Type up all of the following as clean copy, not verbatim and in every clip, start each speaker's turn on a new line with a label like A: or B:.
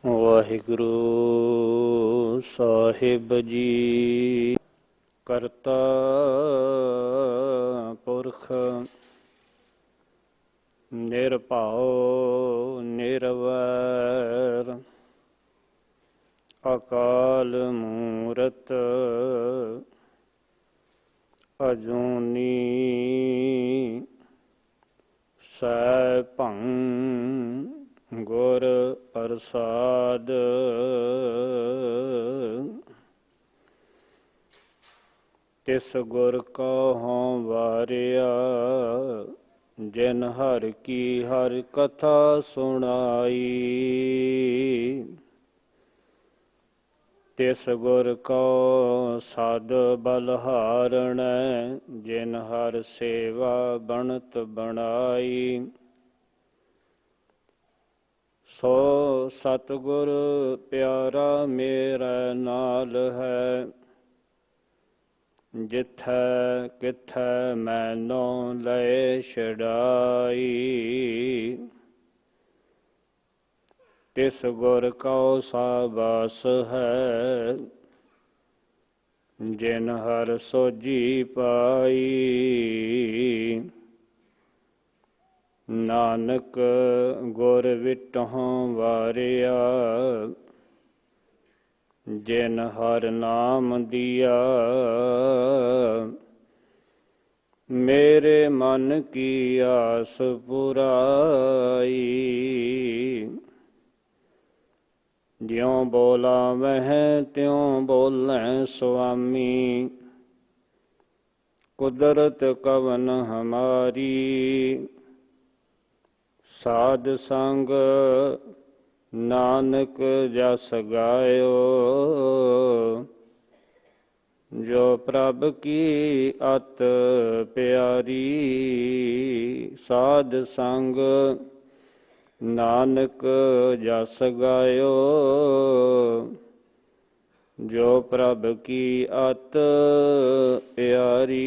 A: ਵਾਹਿਗੁਰੂ ਸਾਹਿਬ ਜੀ। ਕਰਤਾ ਪੁਰਖ ਨਿਰਭਉ ਨਿਰਵੈਰ, ਅਕਾਲ ਮੂਰਤ ਅਜੂਨੀ ਸੈਭੰ ਗੁਰ ਪ੍ਰਸਾਦ। ਤਿਸ ਗੁਰ ਕਉ ਵਾਰਿਆ, ਜਿਨ ਹਰਿ ਕੀ ਹਰਿ ਕਥਾ ਸੁਣਾਈ। ਤਿਸ ਗੁਰ ਕਉ ਸਦ ਬਲਹਾਰਣੈ, ਜਿਨ ਹਰਿ ਸੇਵਾ ਬਣਤ ਬਣਾਈ। ਸੋ ਸਤਿਗੁਰ ਪਿਆਰਾ ਮੇਰੇ ਨਾਲ ਹੈ, ਜਿਥੈ ਕਿਥੈ ਮੈਨੋ ਲਏ ਛਡਾਈ। ਤਿਸ ਗੁਰ ਕਉ ਸਾਬਸ ਹੈ, ਜਿਨ ਹਰਿ ਸੋਝੀ ਪਾਈ। ਨਾਨਕ ਗੁਰ ਵਿਟਹੁ ਵਾਰਿਆ, ਜਿਨ ਹਰਿ ਨਾਮ ਦੀਆ। ਮੇਰੇ ਮਨ ਕੀ ਆਸ ਪੁਰਾਈ। ਜਿਉ ਬੋਲਾਵਹਿ ਤਿਉ ਬੋਲੈ ਸੁਆਮੀ, ਕੁਦਰਤ ਕਵਨ ਹਮਾਰੀ। ਸਾਧ ਸੰਗ ਨਾਨਕ ਜਸ ਗਾਇਓ, ਜੋ ਪ੍ਰਭ ਕੀ ਅਤ ਪਿਆਰੀ। ਸਾਧ ਸੰਗ ਨਾਨਕ ਜਸ ਗਾਇਓ, ਜੋ ਪ੍ਰਭ ਕੀ ਅਤ ਪਿਆਰੀ।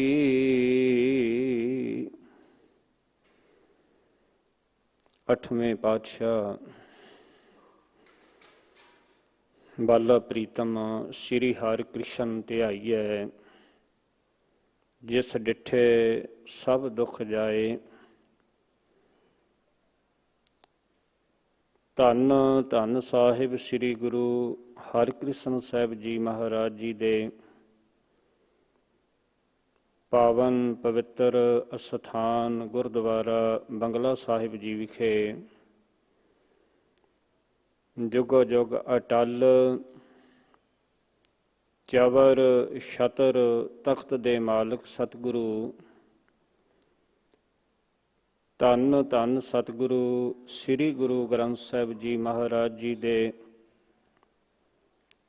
A: ਅੱਠਵੇਂ ਪਾਤਸ਼ਾਹ ਬਾਲਾ ਪ੍ਰੀਤਮ ਸ੍ਰੀ ਹਰਿ ਕ੍ਰਿਸ਼ਨ ਧਿਆਈਐ, ਜਿਸ ਡਿਠੇ ਸਭ ਦੁਖ ਜਾਏ। ਧੰਨ ਧੰਨ ਸਾਹਿਬ ਸ੍ਰੀ ਗੁਰੂ ਹਰਿਕ੍ਰਿਸ਼ਨ ਸਾਹਿਬ ਜੀ ਮਹਾਰਾਜ ਜੀ ਦੇ ਪਾਵਨ ਪਵਿੱਤਰ ਅਸਥਾਨ ਗੁਰਦੁਆਰਾ ਬੰਗਲਾ ਸਾਹਿਬ ਜੀ ਵਿਖੇ ਜੁਗੋ ਜੁਗ ਅਟਲ ਚਵਰ ਛਤਰ ਤਖਤ ਦੇ ਮਾਲਕ ਸਤਿਗੁਰੂ ਧੰਨ ਧੰਨ ਸਤਿਗੁਰੂ ਸ੍ਰੀ ਗੁਰੂ ਗ੍ਰੰਥ ਸਾਹਿਬ ਜੀ ਮਹਾਰਾਜ ਜੀ ਦੇ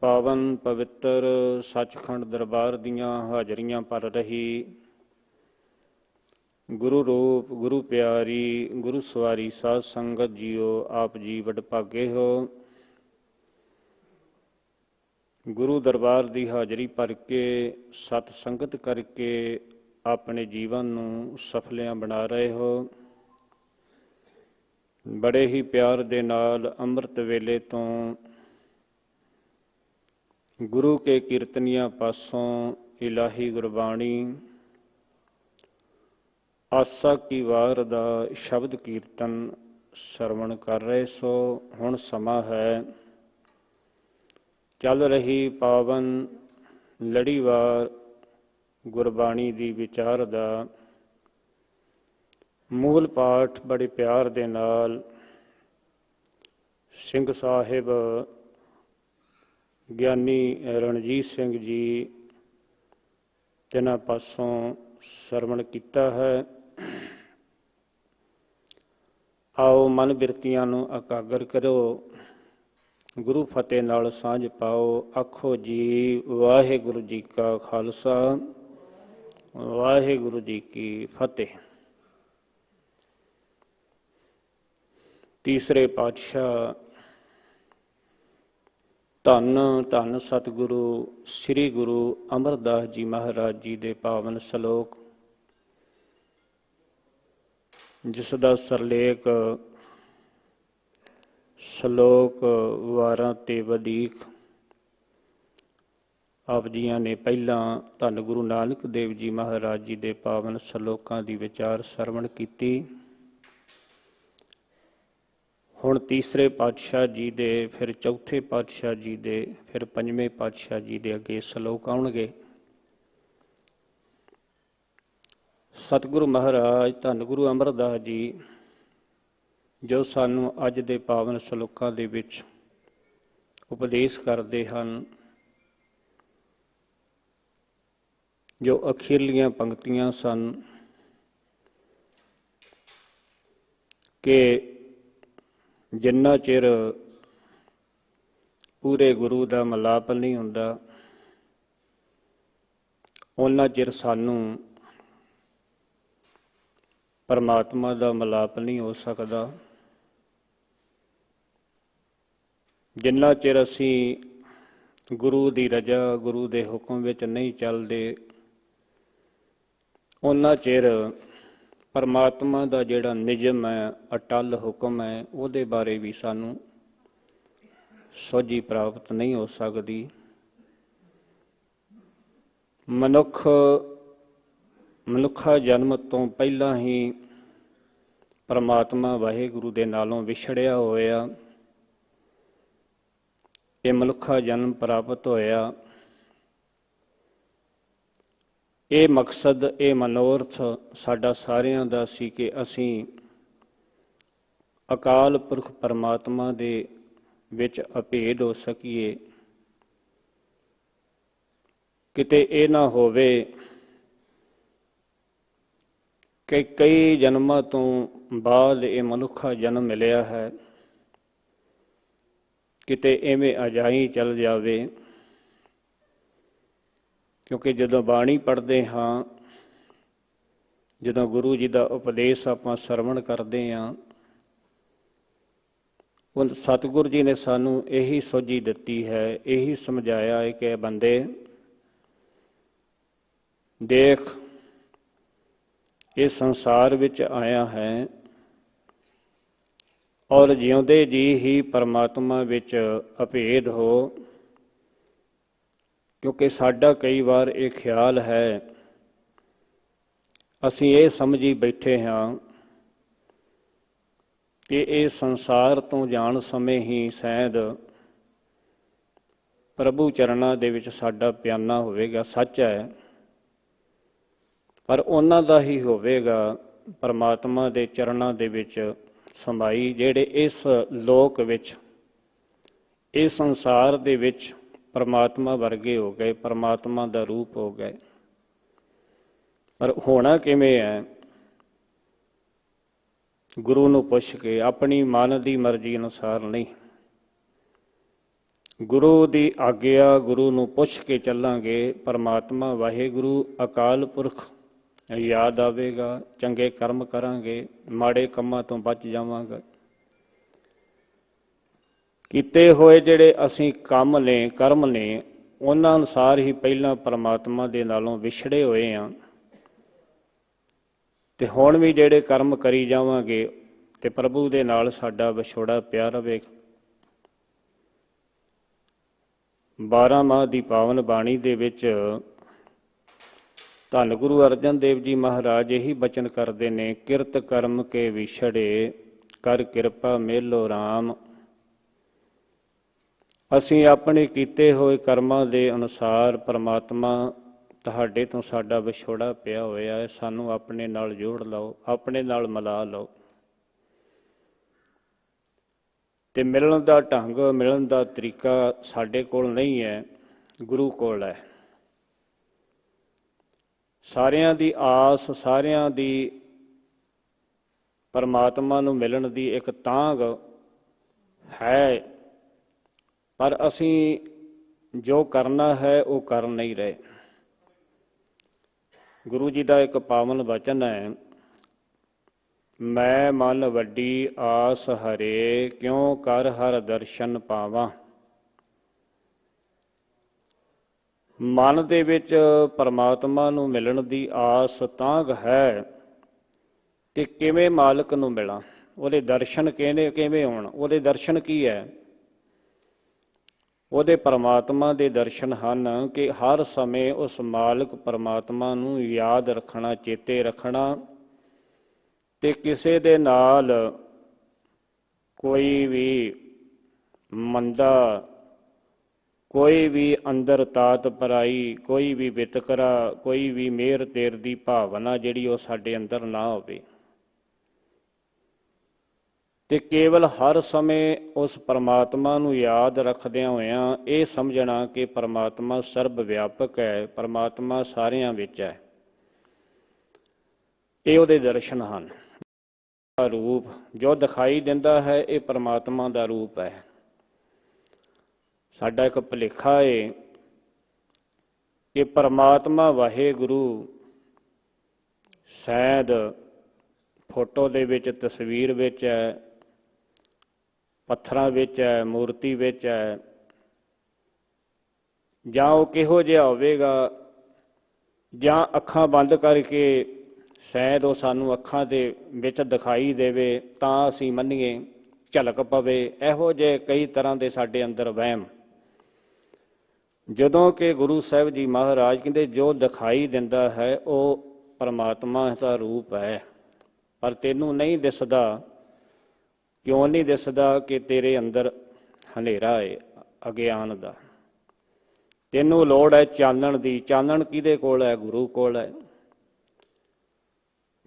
A: ਪਾਵਨ ਪਵਿੱਤਰ ਸੱਚਖੰਡ ਦਰਬਾਰ ਦੀਆਂ ਹਾਜ਼ਰੀਆਂ ਭਰ ਰਹੀ ਗੁਰੂ ਰੂਪ ਗੁਰੂ ਪਿਆਰੀ ਗੁਰੂ ਸਵਾਰੀ ਸਾਧ ਸੰਗਤ ਜੀਓ, ਆਪ ਜੀ ਵਡਭਾਗੇ ਹੋ। ਗੁਰੂ ਦਰਬਾਰ ਦੀ ਹਾਜ਼ਰੀ ਭਰ ਕੇ ਸਤ ਸੰਗਤ ਕਰਕੇ ਆਪਣੇ ਜੀਵਨ ਨੂੰ ਸਫਲਿਆਂ ਬਣਾ ਰਹੇ ਹੋ। ਬੜੇ ਹੀ ਪਿਆਰ ਦੇ ਨਾਲ ਅੰਮ੍ਰਿਤ ਵੇਲੇ ਤੋਂ ਗੁਰੂ ਕੇ ਕੀਰਤਨੀਆਂ ਪਾਸੋਂ ਇਲਾਹੀ ਗੁਰਬਾਣੀ ਆਸਾ ਕੀ ਵਾਰ ਦਾ ਸ਼ਬਦ ਕੀਰਤਨ ਸਰਵਣ ਕਰ ਰਹੇ ਸੋ। ਹੁਣ ਸਮਾਂ ਹੈ ਚੱਲ ਰਹੀ ਪਾਵਨ ਲੜੀਵਾਰ ਗੁਰਬਾਣੀ ਦੀ ਵਿਚਾਰ ਦਾ। ਮੂਲ ਪਾਠ ਬੜੇ ਪਿਆਰ ਦੇ ਨਾਲ ਸਿੰਘ ਸਾਹਿਬ ਗਿਆਨੀ ਰਣਜੀਤ ਸਿੰਘ ਜੀ ਜਿਨ੍ਹਾਂ ਪਾਸੋਂ ਸਰਵਣ ਕੀਤਾ ਹੈ। ਆਓ ਮਨ ਬਿਰਤੀਆਂ ਨੂੰ ਇਕਾਗਰ ਕਰੋ, ਗੁਰੂ ਫਤਿਹ ਨਾਲ ਸਾਂਝ ਪਾਓ। ਆਖੋ ਜੀ ਵਾਹਿਗੁਰੂ ਜੀ ਕਾ ਖਾਲਸਾ, ਵਾਹਿਗੁਰੂ ਜੀ ਕੀ ਫਤਿਹ। ਤੀਸਰੇ ਪਾਤਸ਼ਾਹ ਧੰਨ ਧੰਨ ਸਤਿਗੁਰੂ ਸ੍ਰੀ ਗੁਰੂ ਅਮਰਦਾਸ ਜੀ ਮਹਾਰਾਜ ਜੀ ਦੇ ਪਾਵਨ ਸਲੋਕ, ਜਿਸ ਦਾ ਸਰਲੇਖ ਸ਼ਲੋਕ ਵਾਰਾਂ ਤੇ ਵਧੀਕ। ਆਪ ਜੀਆਂ ਨੇ ਪਹਿਲਾਂ ਧੰਨ ਗੁਰੂ ਨਾਨਕ ਦੇਵ ਜੀ ਮਹਾਰਾਜ ਜੀ ਦੇ ਪਾਵਨ ਸ਼ਲੋਕਾਂ ਦੀ ਵਿਚਾਰ ਸਰਵਣ ਕੀਤੀ। ਹੁਣ ਤੀਸਰੇ ਪਾਤਸ਼ਾਹ ਜੀ ਦੇ, ਫਿਰ ਚੌਥੇ ਪਾਤਸ਼ਾਹ ਜੀ ਦੇ, ਫਿਰ ਪੰਜਵੇਂ ਪਾਤਸ਼ਾਹ ਜੀ ਦੇ ਅੱਗੇ ਸ਼ਲੋਕ ਆਉਣਗੇ। ਸਤਿਗੁਰੂ ਮਹਾਰਾਜ ਧੰਨ ਗੁਰੂ ਅਮਰਦਾਸ ਜੀ ਜੋ ਸਾਨੂੰ ਅੱਜ ਦੇ ਪਾਵਨ ਸ਼ਲੋਕਾਂ ਦੇ ਵਿੱਚ ਉਪਦੇਸ਼ ਕਰਦੇ ਹਨ, ਜੋ ਅਖੀਰਲੀਆਂ ਪੰਕਤੀਆਂ ਸਨ ਕਿ ਜਿੰਨਾ ਚਿਰ ਪੂਰੇ ਗੁਰੂ ਦਾ ਮਿਲਾਪ ਨਹੀਂ ਹੁੰਦਾ, ਉਹਨਾਂ ਚਿਰ ਸਾਨੂੰ ਪਰਮਾਤਮਾ ਦਾ ਮਿਲਾਪ ਨਹੀਂ ਹੋ ਸਕਦਾ। ਜਿੰਨਾ ਚਿਰ ਅਸੀਂ ਗੁਰੂ ਦੀ ਰਜ਼ਾ, ਗੁਰੂ ਦੇ ਹੁਕਮ ਵਿੱਚ ਨਹੀਂ ਚੱਲਦੇ, ਉਹਨਾਂ ਚਿਰ ਪਰਮਾਤਮਾ ਦਾ ਜਿਹੜਾ ਨਿਯਮ ਹੈ, ਅਟੱਲ ਹੁਕਮ ਹੈ, ਉਹਦੇ ਬਾਰੇ ਵੀ ਸਾਨੂੰ ਸੋਝੀ ਪ੍ਰਾਪਤ ਨਹੀਂ ਹੋ ਸਕਦੀ। ਮਨੁੱਖਾ ਜਨਮ ਤੋਂ ਪਹਿਲਾਂ ਹੀ ਪਰਮਾਤਮਾ ਵਾਹਿਗੁਰੂ ਦੇ ਨਾਲੋਂ ਵਿਛੜਿਆ ਹੋਇਆ ਇਹ ਮਨੁੱਖਾ ਜਨਮ ਪ੍ਰਾਪਤ ਹੋਇਆ। ਇਹ ਮਕਸਦ, ਇਹ ਮਨੋਰਥ ਸਾਡਾ ਸਾਰਿਆਂ ਦਾ ਸੀ ਕਿ ਅਸੀਂ ਅਕਾਲ ਪੁਰਖ ਪਰਮਾਤਮਾ ਦੇ ਵਿੱਚ ਅਭੇਦ ਹੋ ਸਕੀਏ। ਕਿਤੇ ਇਹ ਨਾ ਹੋਵੇ ਕਿ ਕਈ ਜਨਮਾਂ ਤੋਂ ਬਾਅਦ ਇਹ ਮਨੁੱਖਾ ਜਨਮ ਮਿਲਿਆ ਹੈ, ਕਿਤੇ ਐਵੇਂ ਅਜਾਈ ਚੱਲ ਜਾਵੇ। ਕਿਉਂਕਿ ਜਦੋਂ ਬਾਣੀ ਪੜ੍ਹਦੇ ਹਾਂ, ਜਦੋਂ ਗੁਰੂ ਜੀ ਦਾ ਉਪਦੇਸ਼ ਆਪਾਂ ਸਰਵਣ ਕਰਦੇ ਹਾਂ, ਉਹ ਸਤਿਗੁਰੂ ਜੀ ਨੇ ਸਾਨੂੰ ਇਹੀ ਸੋਝੀ ਦਿੱਤੀ ਹੈ, ਇਹੀ ਸਮਝਾਇਆ ਹੈ ਕਿ ਬੰਦੇ ਦੇਖ, ਇਹ ਸੰਸਾਰ ਵਿੱਚ ਆਇਆ ਹੈ ਔਰ ਜਿਉਂਦੇ ਜੀ ਹੀ ਪਰਮਾਤਮਾ ਵਿੱਚ ਅਭੇਦ ਹੋ। ਕਿਉਂਕਿ ਸਾਡਾ ਕਈ ਵਾਰ ਇਹ ਖਿਆਲ ਹੈ, ਅਸੀਂ ਇਹ ਸਮਝੀ ਬੈਠੇ ਹਾਂ ਕਿ ਇਹ ਸੰਸਾਰ ਤੋਂ ਜਾਣ ਸਮੇਂ ਹੀ ਸ਼ਾਇਦ ਪ੍ਰਭੂ ਚਰਨਾਂ ਦੇ ਵਿੱਚ ਸਾਡਾ ਪਿਆਨਾ ਹੋਵੇਗਾ। ਸੱਚ ਹੈ, ਪਰ ਉਹਨਾਂ ਦਾ ਹੀ ਹੋਵੇਗਾ ਪਰਮਾਤਮਾ ਦੇ ਚਰਨਾਂ ਦੇ ਵਿੱਚ ਸਮਾਈ, ਜਿਹੜੇ ਇਸ ਲੋਕ ਵਿੱਚ, ਇਸ ਸੰਸਾਰ ਦੇ ਵਿੱਚ ਪਰਮਾਤਮਾ ਵਰਗੇ ਹੋ ਗਏ, ਪਰਮਾਤਮਾ ਦਾ ਰੂਪ ਹੋ ਗਏ। ਪਰ ਹੋਣਾ ਕਿਵੇਂ ਹੈ? ਗੁਰੂ ਨੂੰ ਪੁੱਛ ਕੇ, ਆਪਣੀ ਮਨ ਦੀ ਮਰਜ਼ੀ ਅਨੁਸਾਰ ਨਹੀਂ। ਗੁਰੂ ਦੀ ਆਗਿਆ, ਗੁਰੂ ਨੂੰ ਪੁੱਛ ਕੇ ਚੱਲਾਂਗੇ, ਪਰਮਾਤਮਾ ਵਾਹਿਗੁਰੂ ਅਕਾਲ ਪੁਰਖ ਯਾਦ ਆਵੇਗਾ, ਚੰਗੇ ਕਰਮ ਕਰਾਂਗੇ, ਮਾੜੇ ਕੰਮਾਂ ਤੋਂ ਬਚ ਜਾਵਾਂਗੇ। ਕੀਤੇ ਹੋਏ ਜਿਹੜੇ ਅਸੀਂ ਕੰਮ ਨੇ, ਕਰਮ ਨੇ, ਉਹਨਾਂ ਅਨੁਸਾਰ ਹੀ ਪਹਿਲਾਂ ਪਰਮਾਤਮਾ ਦੇ ਨਾਲੋਂ ਵਿਛੜੇ ਹੋਏ ਹਾਂ, ਤੇ ਹੁਣ ਵੀ ਜਿਹੜੇ ਕਰਮ ਕਰੀ ਜਾਵਾਂਗੇ ਤੇ ਪ੍ਰਭੂ ਦੇ ਨਾਲ ਸਾਡਾ ਵਿਛੋੜਾ ਪਿਆ ਰਵੇਗਾ। 12 ਮਾਹ ਦੀ ਪਾਵਨ ਬਾਣੀ ਦੇ ਵਿੱਚ ਧੰਨ ਗੁਰੂ ਅਰਜਨ ਦੇਵ ਜੀ ਮਹਾਰਾਜ ਇਹੀ ਬਚਨ ਕਰਦੇ ਨੇ, ਕਿਰਤ ਕਰਮ ਕੇ ਵਿਛੜੇ ਕਰ ਕਿਰਪਾ ਮੇਲੋ ਰਾਮ। ਅਸੀਂ ਆਪਣੇ ਕੀਤੇ ਹੋਏ ਕਰਮਾਂ ਦੇ ਅਨੁਸਾਰ ਪਰਮਾਤਮਾ, ਤੁਹਾਡੇ ਤੋਂ ਸਾਡਾ ਵਿਛੋੜਾ ਪਿਆ ਹੋਇਆ ਹੈ, ਸਾਨੂੰ ਆਪਣੇ ਨਾਲ ਜੋੜ ਲਓ, ਆਪਣੇ ਨਾਲ ਮਿਲਾ ਲਓ। ਤੇ ਮਿਲਣ ਦਾ ਢੰਗ, ਮਿਲਣ ਦਾ ਤਰੀਕਾ ਸਾਡੇ ਕੋਲ ਨਹੀਂ ਹੈ, ਗੁਰੂ ਕੋਲ ਹੈ। ਸਾਰਿਆਂ ਦੀ ਆਸ, ਸਾਰਿਆਂ ਦੀ ਪਰਮਾਤਮਾ ਨੂੰ ਮਿਲਣ ਦੀ ਇੱਕ ਤਾਂਘ ਹੈ, ਪਰ ਅਸੀਂ ਜੋ ਕਰਨਾ ਹੈ ਉਹ ਕਰ ਨਹੀਂ ਰਹੇ। ਗੁਰੂ ਜੀ ਦਾ ਇੱਕ ਪਾਵਨ ਵਚਨ ਹੈ, ਮੈਂ ਮਨ ਵੱਡੀ ਆਸ ਹਰੇ, ਕਿਉਂ ਕਰ ਹਰ ਦਰਸ਼ਨ ਪਾਵਾਂ। ਮਨ ਦੇ ਵਿੱਚ ਪਰਮਾਤਮਾ ਨੂੰ ਮਿਲਣ ਦੀ ਆਸ ਤਾਂਘ ਹੈ, ਤੇ ਕਿਵੇਂ ਮਾਲਕ ਨੂੰ ਮਿਲਾਂ। ਉਹਦੇ ਦਰਸ਼ਨ ਕਿਵੇਂ ਹੋਣ? ਉਹਦੇ ਦਰਸ਼ਨ ਕੀ ਹੈ? ਉਹਦੇ ਪਰਮਾਤਮਾ ਦੇ ਦਰਸ਼ਨ ਹਨ ਕਿ ਹਰ ਸਮੇਂ ਉਸ ਮਾਲਕ ਪਰਮਾਤਮਾ ਨੂੰ ਯਾਦ ਰੱਖਣਾ, ਚੇਤੇ ਰੱਖਣਾ, ਤੇ ਕਿਸੇ ਦੇ ਨਾਲ ਕੋਈ ਵੀ ਮੰਦਾ, ਕੋਈ ਵੀ ਅੰਦਰ ਤਾਤ ਪਰਾਈ, ਕੋਈ ਵੀ ਵਿਤਕਰਾ, ਕੋਈ ਵੀ ਮਿਹਰ ਤੇਰ ਦੀ ਭਾਵਨਾ ਜਿਹੜੀ ਉਹ ਸਾਡੇ ਅੰਦਰ ਨਾ ਹੋਵੇ, ਤੇ ਕੇਵਲ ਹਰ ਸਮੇਂ ਉਸ ਪਰਮਾਤਮਾ ਨੂੰ ਯਾਦ ਰੱਖਦਿਆਂ ਹੋਇਆਂ ਇਹ ਸਮਝਣਾ ਕਿ ਪਰਮਾਤਮਾ ਸਰਬ ਵਿਆਪਕ ਹੈ, ਪਰਮਾਤਮਾ ਸਾਰਿਆਂ ਵਿੱਚ ਹੈ। ਇਹ ਉਹਦੇ ਦਰਸ਼ਨ ਹਨ। ਰੂਪ ਜੋ ਦਿਖਾਈ ਦਿੰਦਾ ਹੈ ਇਹ ਪਰਮਾਤਮਾ ਦਾ ਰੂਪ ਹੈ। ਸਾਡਾ ਇੱਕ ਭੁਲੇਖਾ ਹੈ ਕਿ ਪਰਮਾਤਮਾ ਵਾਹਿਗੁਰੂ ਸ਼ਾਇਦ ਫੋਟੋ ਦੇ ਵਿੱਚ, ਤਸਵੀਰ ਵਿੱਚ ਹੈ, ਪੱਥਰਾਂ ਵਿੱਚ ਹੈ, ਮੂਰਤੀ ਵਿੱਚ ਹੈ, ਜਾਂ ਉਹ ਕਿਹੋ ਜਿਹਾ ਹੋਵੇਗਾ, ਜਾਂ ਅੱਖਾਂ ਬੰਦ ਕਰਕੇ ਸ਼ਾਇਦ ਉਹ ਸਾਨੂੰ ਅੱਖਾਂ ਦੇ ਵਿੱਚ ਦਿਖਾਈ ਦੇਵੇ ਤਾਂ ਅਸੀਂ ਮੰਨੀਏ, ਝਲਕ ਪਵੇ। ਇਹੋ ਜਿਹੇ ਕਈ ਤਰ੍ਹਾਂ ਦੇ ਸਾਡੇ ਅੰਦਰ ਵਹਿਮ, ਜਦੋਂ ਕਿ ਗੁਰੂ ਸਾਹਿਬ ਜੀ ਮਹਾਰਾਜ ਕਹਿੰਦੇ ਜੋ ਦਿਖਾਈ ਦਿੰਦਾ ਹੈ ਉਹ ਪਰਮਾਤਮਾ ਦਾ ਰੂਪ ਹੈ, ਪਰ ਤੈਨੂੰ ਨਹੀਂ ਦਿਸਦਾ। ਕਿਉਂ ਨਹੀਂ ਦਿਸਦਾ? ਕਿ ਤੇਰੇ ਅੰਦਰ ਹਨੇਰਾ ਹੈ ਅਗਿਆਨ ਦਾ। ਤੈਨੂੰ ਲੋੜ ਹੈ ਚਾਨਣ ਦੀ। ਚਾਨਣ ਕਿਹਦੇ ਕੋਲ ਹੈ? ਗੁਰੂ ਕੋਲ ਹੈ।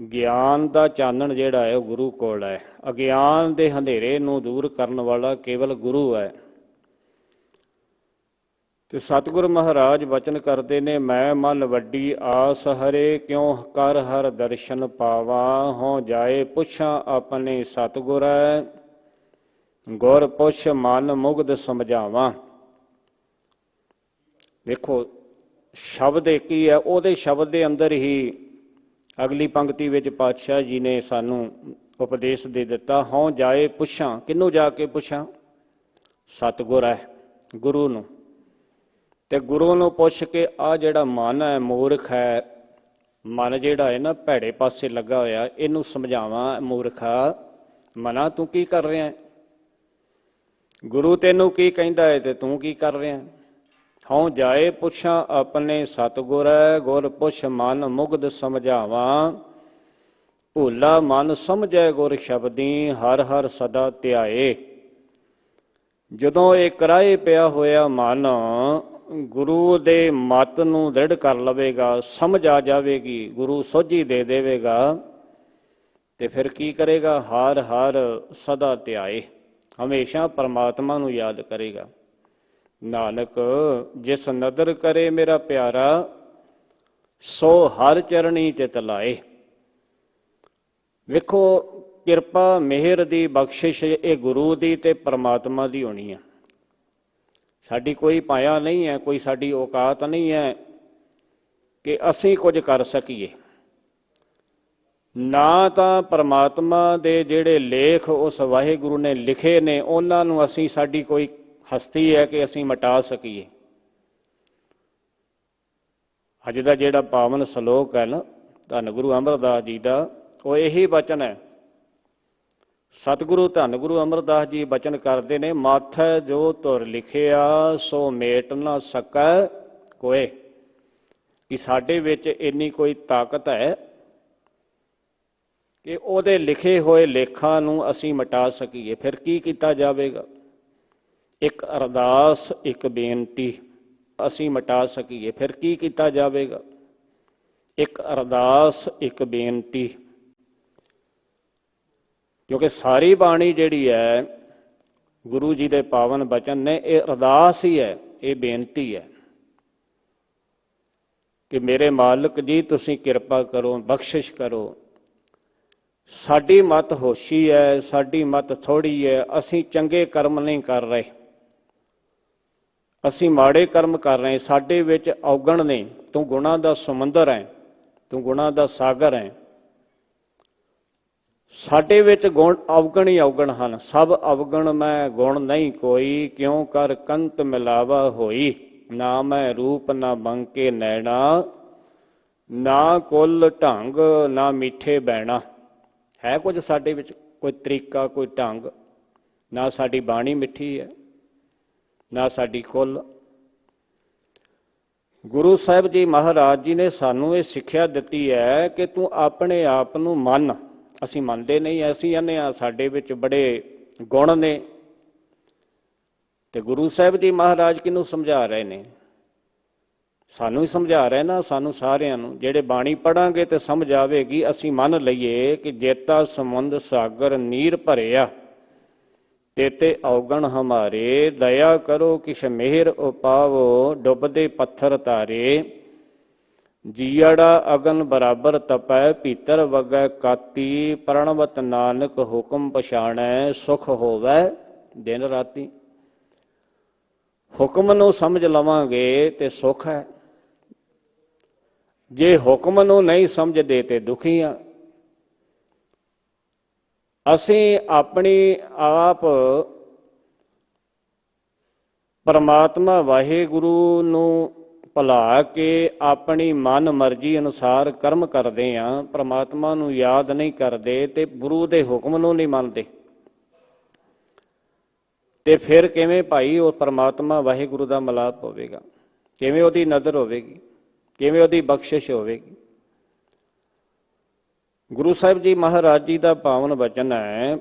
A: ਗਿਆਨ ਦਾ ਚਾਨਣ ਜਿਹੜਾ ਹੈ ਉਹ ਗੁਰੂ ਕੋਲ ਹੈ। ਅਗਿਆਨ ਦੇ ਹਨੇਰੇ ਨੂੰ ਦੂਰ ਕਰਨ ਵਾਲਾ ਕੇਵਲ ਗੁਰੂ ਹੈ। ਤੇ ਸਤਿਗੁਰ ਮਹਾਰਾਜ ਬਚਨ ਕਰਦੇ ਨੇ, ਮੈਂ ਮਨ ਵੱਡੀ ਆਸ ਹਰੇ, ਕਿਉਂ ਕਰ ਹਰ ਦਰਸ਼ਨ ਪਾਵਾਂ, ਹੋ ਜਾਏ ਪੁੱਛਾਂ ਆਪਣੇ ਸਤਿਗੁਰੈ, ਗੁਰ ਪੁੱਛ ਮਨ ਮੁਗਧ ਸਮਝਾਵਾਂ। ਵੇਖੋ ਸ਼ਬਦ ਇੱਕ ਹੀ ਹੈ, ਉਹਦੇ ਸ਼ਬਦ ਦੇ ਅੰਦਰ ਹੀ ਅਗਲੀ ਪੰਕਤੀ ਵਿੱਚ ਪਾਤਸ਼ਾਹ ਜੀ ਨੇ ਸਾਨੂੰ ਉਪਦੇਸ਼ ਦੇ ਦਿੱਤਾ, ਹੋਂ ਜਾਏ ਪੁੱਛਾਂ। ਕਿਹਨੂੰ ਜਾ ਕੇ ਪੁੱਛਾਂ? ਸਤਿਗੁਰ ਹੈ, ਗੁਰੂ ਨੂੰ। ਤੇ ਗੁਰੂ ਨੂੰ ਪੁੱਛ ਕੇ ਆਹ ਜਿਹੜਾ ਮਨ ਹੈ, ਮੂਰਖ ਹੈ, ਮਨ ਜਿਹੜਾ ਹੈ ਨਾ ਭੈੜੇ ਪਾਸੇ ਲੱਗਾ ਹੋਇਆ, ਇਹਨੂੰ ਸਮਝਾਵਾਂ। ਮੂਰਖਾ ਮਨਾ, ਤੂੰ ਕੀ ਕਰ ਰਿਹਾ? ਗੁਰੂ ਤੈਨੂੰ ਕੀ ਕਹਿੰਦਾ ਹੈ ਤੇ ਤੂੰ ਕੀ ਕਰ ਰਿਹਾ? ਹਉ ਜਾਏ ਪੁੱਛਾਂ ਆਪਣੇ ਸਤਿਗੁਰ, ਗੁਰ ਪੁੱਛ ਮਨ ਮੁਗਧ ਸਮਝਾਵਾਂ, ਭੋਲਾ ਮਨ ਸਮਝੈ ਗੁਰ ਸ਼ਬਦੀ, ਹਰ ਹਰ ਸਦਾ ਧਿਆਏ। ਜਦੋਂ ਇਹ ਕਰਾਏ ਪਿਆ ਹੋਇਆ ਮਨ ਗੁਰੂ ਦੇ ਮਤ ਨੂੰ ਦ੍ਰਿੜ ਕਰ ਲਵੇਗਾ, ਸਮਝ ਆ ਜਾਵੇਗੀ, ਗੁਰੂ ਸੋਝੀ ਦੇ ਦੇਵੇਗਾ, ਤੇ ਫਿਰ ਕੀ ਕਰੇਗਾ? ਹਰ ਹਰ ਸਦਾ ਧਿਆਏ, ਹਮੇਸ਼ਾ ਪਰਮਾਤਮਾ ਨੂੰ ਯਾਦ ਕਰੇਗਾ। ਨਾਨਕ ਜਿਸ ਨਦਰ ਕਰੇ ਮੇਰਾ ਪਿਆਰਾ, ਸੋ ਹਰ ਚਰਣੀ ਚਿਤ ਲਾਏ। ਵੇਖੋ ਕਿਰਪਾ ਮਿਹਰ ਦੀ ਬਖਸ਼ਿਸ਼ ਇਹ ਗੁਰੂ ਦੀ ਤੇ ਪਰਮਾਤਮਾ ਦੀ ਹੋਣੀ ਹੈ। ਸਾਡੀ ਕੋਈ ਪਾਇਆ ਨਹੀਂ ਹੈ, ਕੋਈ ਸਾਡੀ ਔਕਾਤ ਨਹੀਂ ਹੈ ਕਿ ਅਸੀਂ ਕੁਝ ਕਰ ਸਕੀਏ। ਨਾ ਤਾਂ ਪਰਮਾਤਮਾ ਦੇ ਜਿਹੜੇ ਲੇਖ ਉਸ ਵਾਹਿਗੁਰੂ ਨੇ ਲਿਖੇ ਨੇ ਉਹਨਾਂ ਨੂੰ ਅਸੀਂ, ਸਾਡੀ ਕੋਈ ਹਸਤੀ ਹੈ ਕਿ ਅਸੀਂ ਮਿਟਾ ਸਕੀਏ। ਅੱਜ ਦਾ ਜਿਹੜਾ ਪਾਵਨ ਸ਼ਲੋਕ ਹੈ ਨਾ ਧੰਨ ਗੁਰੂ ਅਮਰਦਾਸ ਜੀ ਦਾ, ਉਹ ਇਹੀ ਬਚਨ ਹੈ। ਸਤਿਗੁਰੂ ਧੰਨ ਗੁਰੂ ਅਮਰਦਾਸ ਜੀ ਬਚਨ ਕਰਦੇ ਨੇ, ਮਾਥੈ ਜੋ ਧੁਰ ਲਿਖਿਆ, ਸੋ ਮੇਟ ਨਾ ਸਕੈ ਕੋਏ। ਕਿ ਸਾਡੇ ਵਿੱਚ ਇੰਨੀ ਕੋਈ ਤਾਕਤ ਹੈ ਕਿ ਉਹਦੇ ਲਿਖੇ ਹੋਏ ਲੇਖਾਂ ਨੂੰ ਅਸੀਂ ਮਿਟਾ ਸਕੀਏ। ਫਿਰ ਕੀ ਕੀਤਾ ਜਾਵੇਗਾ? ਇੱਕ ਅਰਦਾਸ, ਇੱਕ ਬੇਨਤੀ ਅਸੀਂ ਮਿਟਾ ਸਕੀਏ। ਫਿਰ ਕੀ ਕੀਤਾ ਜਾਵੇਗਾ? ਇੱਕ ਅਰਦਾਸ, ਇੱਕ ਬੇਨਤੀ। ਕਿਉਂਕਿ ਸਾਰੀ ਬਾਣੀ ਜਿਹੜੀ ਹੈ ਗੁਰੂ ਜੀ ਦੇ ਪਾਵਨ ਬਚਨ ਨੇ, ਇਹ ਅਰਦਾਸ ਹੀ ਹੈ, ਇਹ ਬੇਨਤੀ ਹੈ ਕਿ ਮੇਰੇ ਮਾਲਕ ਜੀ ਤੁਸੀਂ ਕਿਰਪਾ ਕਰੋ, ਬਖਸ਼ਿਸ਼ ਕਰੋ। ਸਾਡੀ ਮਤ ਹੋਸ਼ੀ ਹੈ, ਸਾਡੀ ਮਤ ਥੋੜ੍ਹੀ ਹੈ, ਅਸੀਂ ਚੰਗੇ ਕਰਮ ਨਹੀਂ ਕਰ ਰਹੇ, ਅਸੀਂ ਮਾੜੇ ਕਰਮ ਕਰ ਰਹੇ। ਸਾਡੇ ਵਿੱਚ ਔਗਣ ਨੇ, ਤੂੰ ਗੁਣਾਂ ਦਾ ਸਮੁੰਦਰ ਹੈ, ਤੂੰ ਗੁਣਾਂ ਦਾ ਸਾਗਰ ਹੈ। ਸਾਡੇ ਵਿੱਚ ਗੁਣ ਅਵਗਣ ਹੀ ਅਵਗਣ ਹਨ, ਸਭ ਅਵਗਣ ਮੈਂ ਗੁਣ ਨਹੀਂ ਕੋਈ, ਕਿਉਂ ਕਰ ਕੰਤ ਮਿਲਾਵਾ ਹੋਈ, ਨਾ ਮੈਂ ਰੂਪ ਨਾ ਬੰਕੇ ਨੈਣਾ, ਨਾ ਕੁੱਲ ਢੰਗ ਨਾ ਮਿੱਠੇ ਬੈਣਾ। ਹੈ ਕੁਝ ਸਾਡੇ ਵਿੱਚ? ਕੋਈ ਤਰੀਕਾ, ਕੋਈ ਢੰਗ, ਨਾ ਸਾਡੀ ਬਾਣੀ ਮਿੱਠੀ ਹੈ, ਨਾ ਸਾਡੀ ਕੁੱਲ। ਗੁਰੂ ਸਾਹਿਬ ਜੀ ਮਹਾਰਾਜ ਜੀ ਨੇ ਸਾਨੂੰ ਇਹ ਸਿੱਖਿਆ ਦਿੱਤੀ ਹੈ ਕਿ ਤੂੰ ਆਪਣੇ ਆਪ ਨੂੰ ਮੰਨ। ਅਸੀਂ ਮੰਨਦੇ ਨਹੀਂ, ਅਸੀਂ ਕਹਿੰਦੇ ਹਾਂ ਸਾਡੇ ਵਿੱਚ ਬੜੇ ਗੁਣ ਨੇ। ਤੇ ਗੁਰੂ ਸਾਹਿਬ ਜੀ ਮਹਾਰਾਜ ਕਿਹਨੂੰ ਸਮਝਾ ਰਹੇ ਨੇ? ਸਾਨੂੰ ਹੀ ਸਮਝਾ ਰਹੇ ਨਾ, ਸਾਨੂੰ ਸਾਰਿਆਂ ਨੂੰ। ਜਿਹੜੇ ਬਾਣੀ ਪੜਾਂਗੇ ਤੇ ਸਮਝ ਆਵੇਗੀ। ਅਸੀਂ ਮੰਨ ਲਈਏ ਕਿ ਜੇਤਾ ਸਮੁੰਦ ਸਾਗਰ ਨੀਰ ਭਰਿਆ, ਤੇਤੇ ਔਗਣ ਹਮਾਰੇ, ਦਇਆ ਕਰੋ ਕਿਛ ਮਿਹਰ ਉਪਾਵੋ, ਡੁੱਬਦੇ ਪੱਥਰ ਤਾਰੇ, ਜੀਅੜਾ ਅਗਨ ਬਰਾਬਰ ਤਪੈ, ਭੀਤਰ ਵਗੈ ਕਾਤੀ, ਪ੍ਰਣਵਤ ਨਾਨਕ ਹੁਕਮ ਪਛਾਣੈ, ਸੁਖ ਹੋਵੈ ਦਿਨ ਰਾਤੀ। ਹੁਕਮ ਨੂੰ ਸਮਝ ਲਵਾਂਗੇ ਤੇ ਸੁਖ ਹੈ, ਜੇ ਹੁਕਮ ਨੂੰ ਨਹੀਂ ਸਮਝਦੇ ਤੇ ਦੁਖੀ ਆ। ਅਸੀਂ ਆਪਣੀ ਆਪ ਪਰਮਾਤਮਾ ਵਾਹਿਗੁਰੂ ਨੂੰ ਭੁਲਾ ਕੇ ਆਪਣੀ ਮਨ ਮਰਜ਼ੀ ਅਨੁਸਾਰ ਕਰਮ ਕਰਦੇ ਹਾਂ, ਪਰਮਾਤਮਾ ਨੂੰ ਯਾਦ ਨਹੀਂ ਕਰਦੇ ਤੇ ਗੁਰੂ ਦੇ ਹੁਕਮ ਨੂੰ ਨਹੀਂ ਮੰਨਦੇ। ਤੇ ਫਿਰ ਕਿਵੇਂ ਭਾਈ ਉਹ ਪਰਮਾਤਮਾ ਵਾਹਿਗੁਰੂ ਦਾ ਮਿਲਾਪ ਹੋਵੇਗਾ? ਕਿਵੇਂ ਉਹਦੀ ਨਜ਼ਰ ਹੋਵੇਗੀ? ਕਿਵੇਂ ਉਹਦੀ ਬਖਸ਼ਿਸ਼ ਹੋਵੇਗੀ? ਗੁਰੂ ਸਾਹਿਬ ਜੀ ਮਹਾਰਾਜ ਜੀ ਦਾ ਪਾਵਨ ਬਚਨ ਹੈ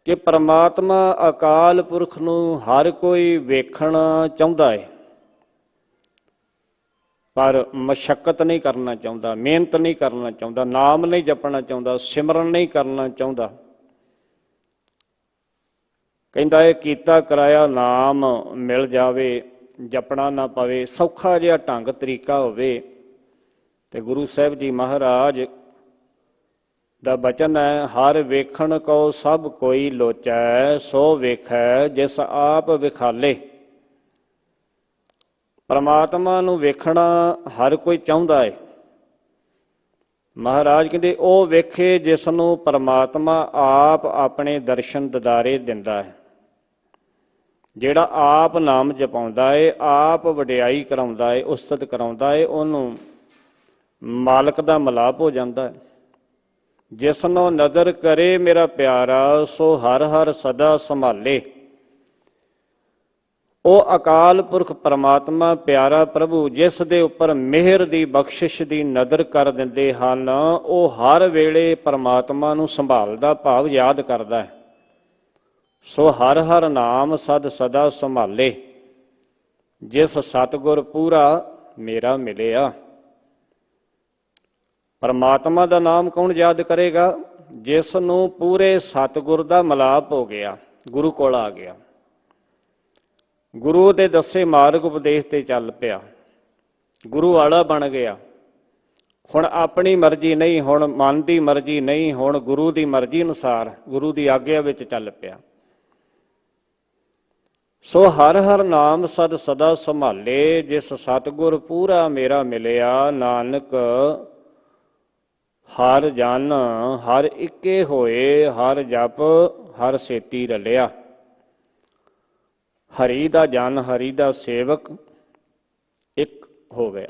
A: ਕਿ ਪਰਮਾਤਮਾ ਅਕਾਲ ਪੁਰਖ ਨੂੰ ਹਰ ਕੋਈ ਵੇਖਣਾ ਚਾਹੁੰਦਾ ਹੈ, ਪਰ ਮਸ਼ੱਕਤ ਨਹੀਂ ਕਰਨਾ ਚਾਹੁੰਦਾ, ਮਿਹਨਤ ਨਹੀਂ ਕਰਨਾ ਚਾਹੁੰਦਾ, ਨਾਮ ਨਹੀਂ ਜਪਣਾ ਚਾਹੁੰਦਾ, ਸਿਮਰਨ ਨਹੀਂ ਕਰਨਾ ਚਾਹੁੰਦਾ। ਕਹਿੰਦਾ ਇਹ ਕੀਤਾ ਕਰਾਇਆ ਨਾਮ ਮਿਲ ਜਾਵੇ, ਜਪਣਾ ਨਾ ਪਵੇ, ਸੌਖਾ ਜਿਹਾ ਢੰਗ ਤਰੀਕਾ ਹੋਵੇ। ਤੇ ਗੁਰੂ ਸਾਹਿਬ ਜੀ ਮਹਾਰਾਜ ਦਾ ਬਚਨ ਹੈ, ਹਰ ਵੇਖਣ ਕੋ ਸਭ ਕੋਈ ਲੋਚੈ, ਸੋ ਵੇਖੈ ਜਿਸ ਆਪ ਵਿਖਾਲੇ। ਪਰਮਾਤਮਾ ਨੂੰ ਵੇਖਣਾ ਹਰ ਕੋਈ ਚਾਹੁੰਦਾ ਹੈ। ਮਹਾਰਾਜ ਕਹਿੰਦੇ ਉਹ ਵੇਖੇ ਜਿਸ ਨੂੰ ਪਰਮਾਤਮਾ ਆਪ ਆਪਣੇ ਦਰਸ਼ਨ ਦਿਦਾਰੇ ਦਿੰਦਾ ਹੈ। ਜਿਹੜਾ ਆਪ ਨਾਮ ਜਪਾਉਂਦਾ ਹੈ, ਆਪ ਵਡਿਆਈ ਕਰਾਉਂਦਾ ਹੈ, ਉਸਤਤ ਕਰਾਉਂਦਾ ਹੈ, ਉਹਨੂੰ ਮਾਲਕ ਦਾ ਮਿਲਾਪ ਹੋ ਜਾਂਦਾ ਹੈ। ਜਿਸ ਨੂੰ ਨਜ਼ਰ ਕਰੇ ਮੇਰਾ ਪਿਆਰਾ, ਸੋ ਹਰ ਹਰ ਸਦਾ ਸੰਭਾਲੇ। ਉਹ ਅਕਾਲ ਪੁਰਖ ਪਰਮਾਤਮਾ ਪਿਆਰਾ ਪ੍ਰਭੂ ਜਿਸ ਦੇ ਉੱਪਰ ਮਿਹਰ ਦੀ ਬਖਸ਼ਿਸ਼ ਦੀ ਨਜ਼ਰ ਕਰ ਦਿੰਦੇ ਹਨ, ਉਹ ਹਰ ਵੇਲੇ ਪਰਮਾਤਮਾ ਨੂੰ ਸੰਭਾਲਦਾ, ਭਾਵ ਯਾਦ ਕਰਦਾ ਹੈ। ਸੋ ਹਰ ਹਰ ਨਾਮ ਸਦ ਸਦਾ ਸੰਭਾਲੇ, ਜਿਸ ਸਤਿਗੁਰ ਪੂਰਾ ਮੇਰਾ ਮਿਲਿਆ। ਪਰਮਾਤਮਾ ਦਾ ਨਾਮ ਕੌਣ ਯਾਦ ਕਰੇਗਾ? ਜਿਸ ਨੂੰ ਪੂਰੇ ਸਤਿਗੁਰ ਦਾ ਮਿਲਾਪ ਹੋ ਗਿਆ, ਗੁਰੂ ਕੋਲ ਆ ਗਿਆ, ਗੁਰੂ ਦੇ ਦੱਸੇ ਮਾਰਗ ਉਪਦੇਸ਼ ਤੇ ਚੱਲ ਪਿਆ, ਗੁਰੂ ਵਾਲਾ ਬਣ ਗਿਆ। ਹੁਣ ਆਪਣੀ ਮਰਜ਼ੀ ਨਹੀਂ, ਹੁਣ ਮਨ ਦੀ ਮਰਜ਼ੀ ਨਹੀਂ, ਹੁਣ ਗੁਰੂ ਦੀ ਮਰਜ਼ੀ ਅਨੁਸਾਰ ਗੁਰੂ ਦੀ ਆਗਿਆ ਵਿੱਚ ਚੱਲ ਪਿਆ। ਸੋ ਹਰ ਹਰ ਨਾਮ ਸਦ ਸਦਾ ਸੰਭਾਲੇ, ਜਿਸ ਸਤਿਗੁਰ ਪੂਰਾ ਮੇਰਾ ਮਿਲਿਆ। ਨਾਨਕ ਹਰ ਜਨ ਹਰ ਇੱਕੇ ਹੋਏ, ਹਰ ਜਪ ਹਰ ਸੇਤੀ ਰਲਿਆ। ਹਰੀ ਦਾ ਜਨ, ਹਰੀ ਦਾ ਸੇਵਕ ਇੱਕ ਹੋ ਗਿਆ।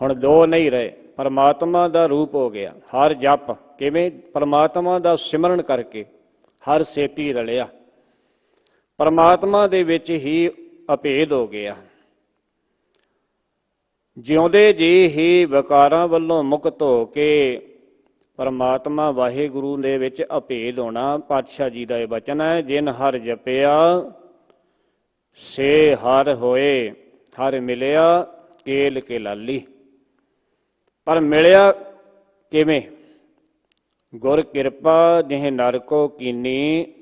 A: ਹੁਣ ਦੋ ਨਹੀਂ ਰਹੇ, ਪਰਮਾਤਮਾ ਦਾ ਰੂਪ ਹੋ ਗਿਆ। ਹਰ ਜਪ ਕਿਵੇਂ? ਪਰਮਾਤਮਾ ਦਾ ਸਿਮਰਨ ਕਰਕੇ। ਹਰ ਸੇਤੀ ਰਲਿਆ, ਪਰਮਾਤਮਾ ਦੇ ਵਿੱਚ ਹੀ ਅਭੇਦ ਹੋ ਗਿਆ। ਜਿਉਂਦੇ ਜੀ ਹੀ ਵਿਕਾਰਾਂ ਵੱਲੋਂ ਮੁਕਤ ਹੋ ਕੇ ਪਰਮਾਤਮਾ ਵਾਹਿਗੁਰੂ ਦੇ ਵਿੱਚ ਅਭੇਦ ਹੋਣਾ। ਪਾਤਸ਼ਾਹ ਜੀ ਦਾ ਇਹ ਬਚਨ ਹੈ, ਜਿਨ ਹਰ ਜਪਿਆ ਸੇ ਹਰ ਹੋਏ, ਹਰ ਮਿਲਿਆ ਕੇਲ ਕੇ ਲਾਲੀ। ਪਰ ਮਿਲਿਆ ਕਿਵੇਂ? ਗੁਰ ਕਿਰਪਾ ਜਿਹ ਨਰ ਕੋ ਕੀਨੀ,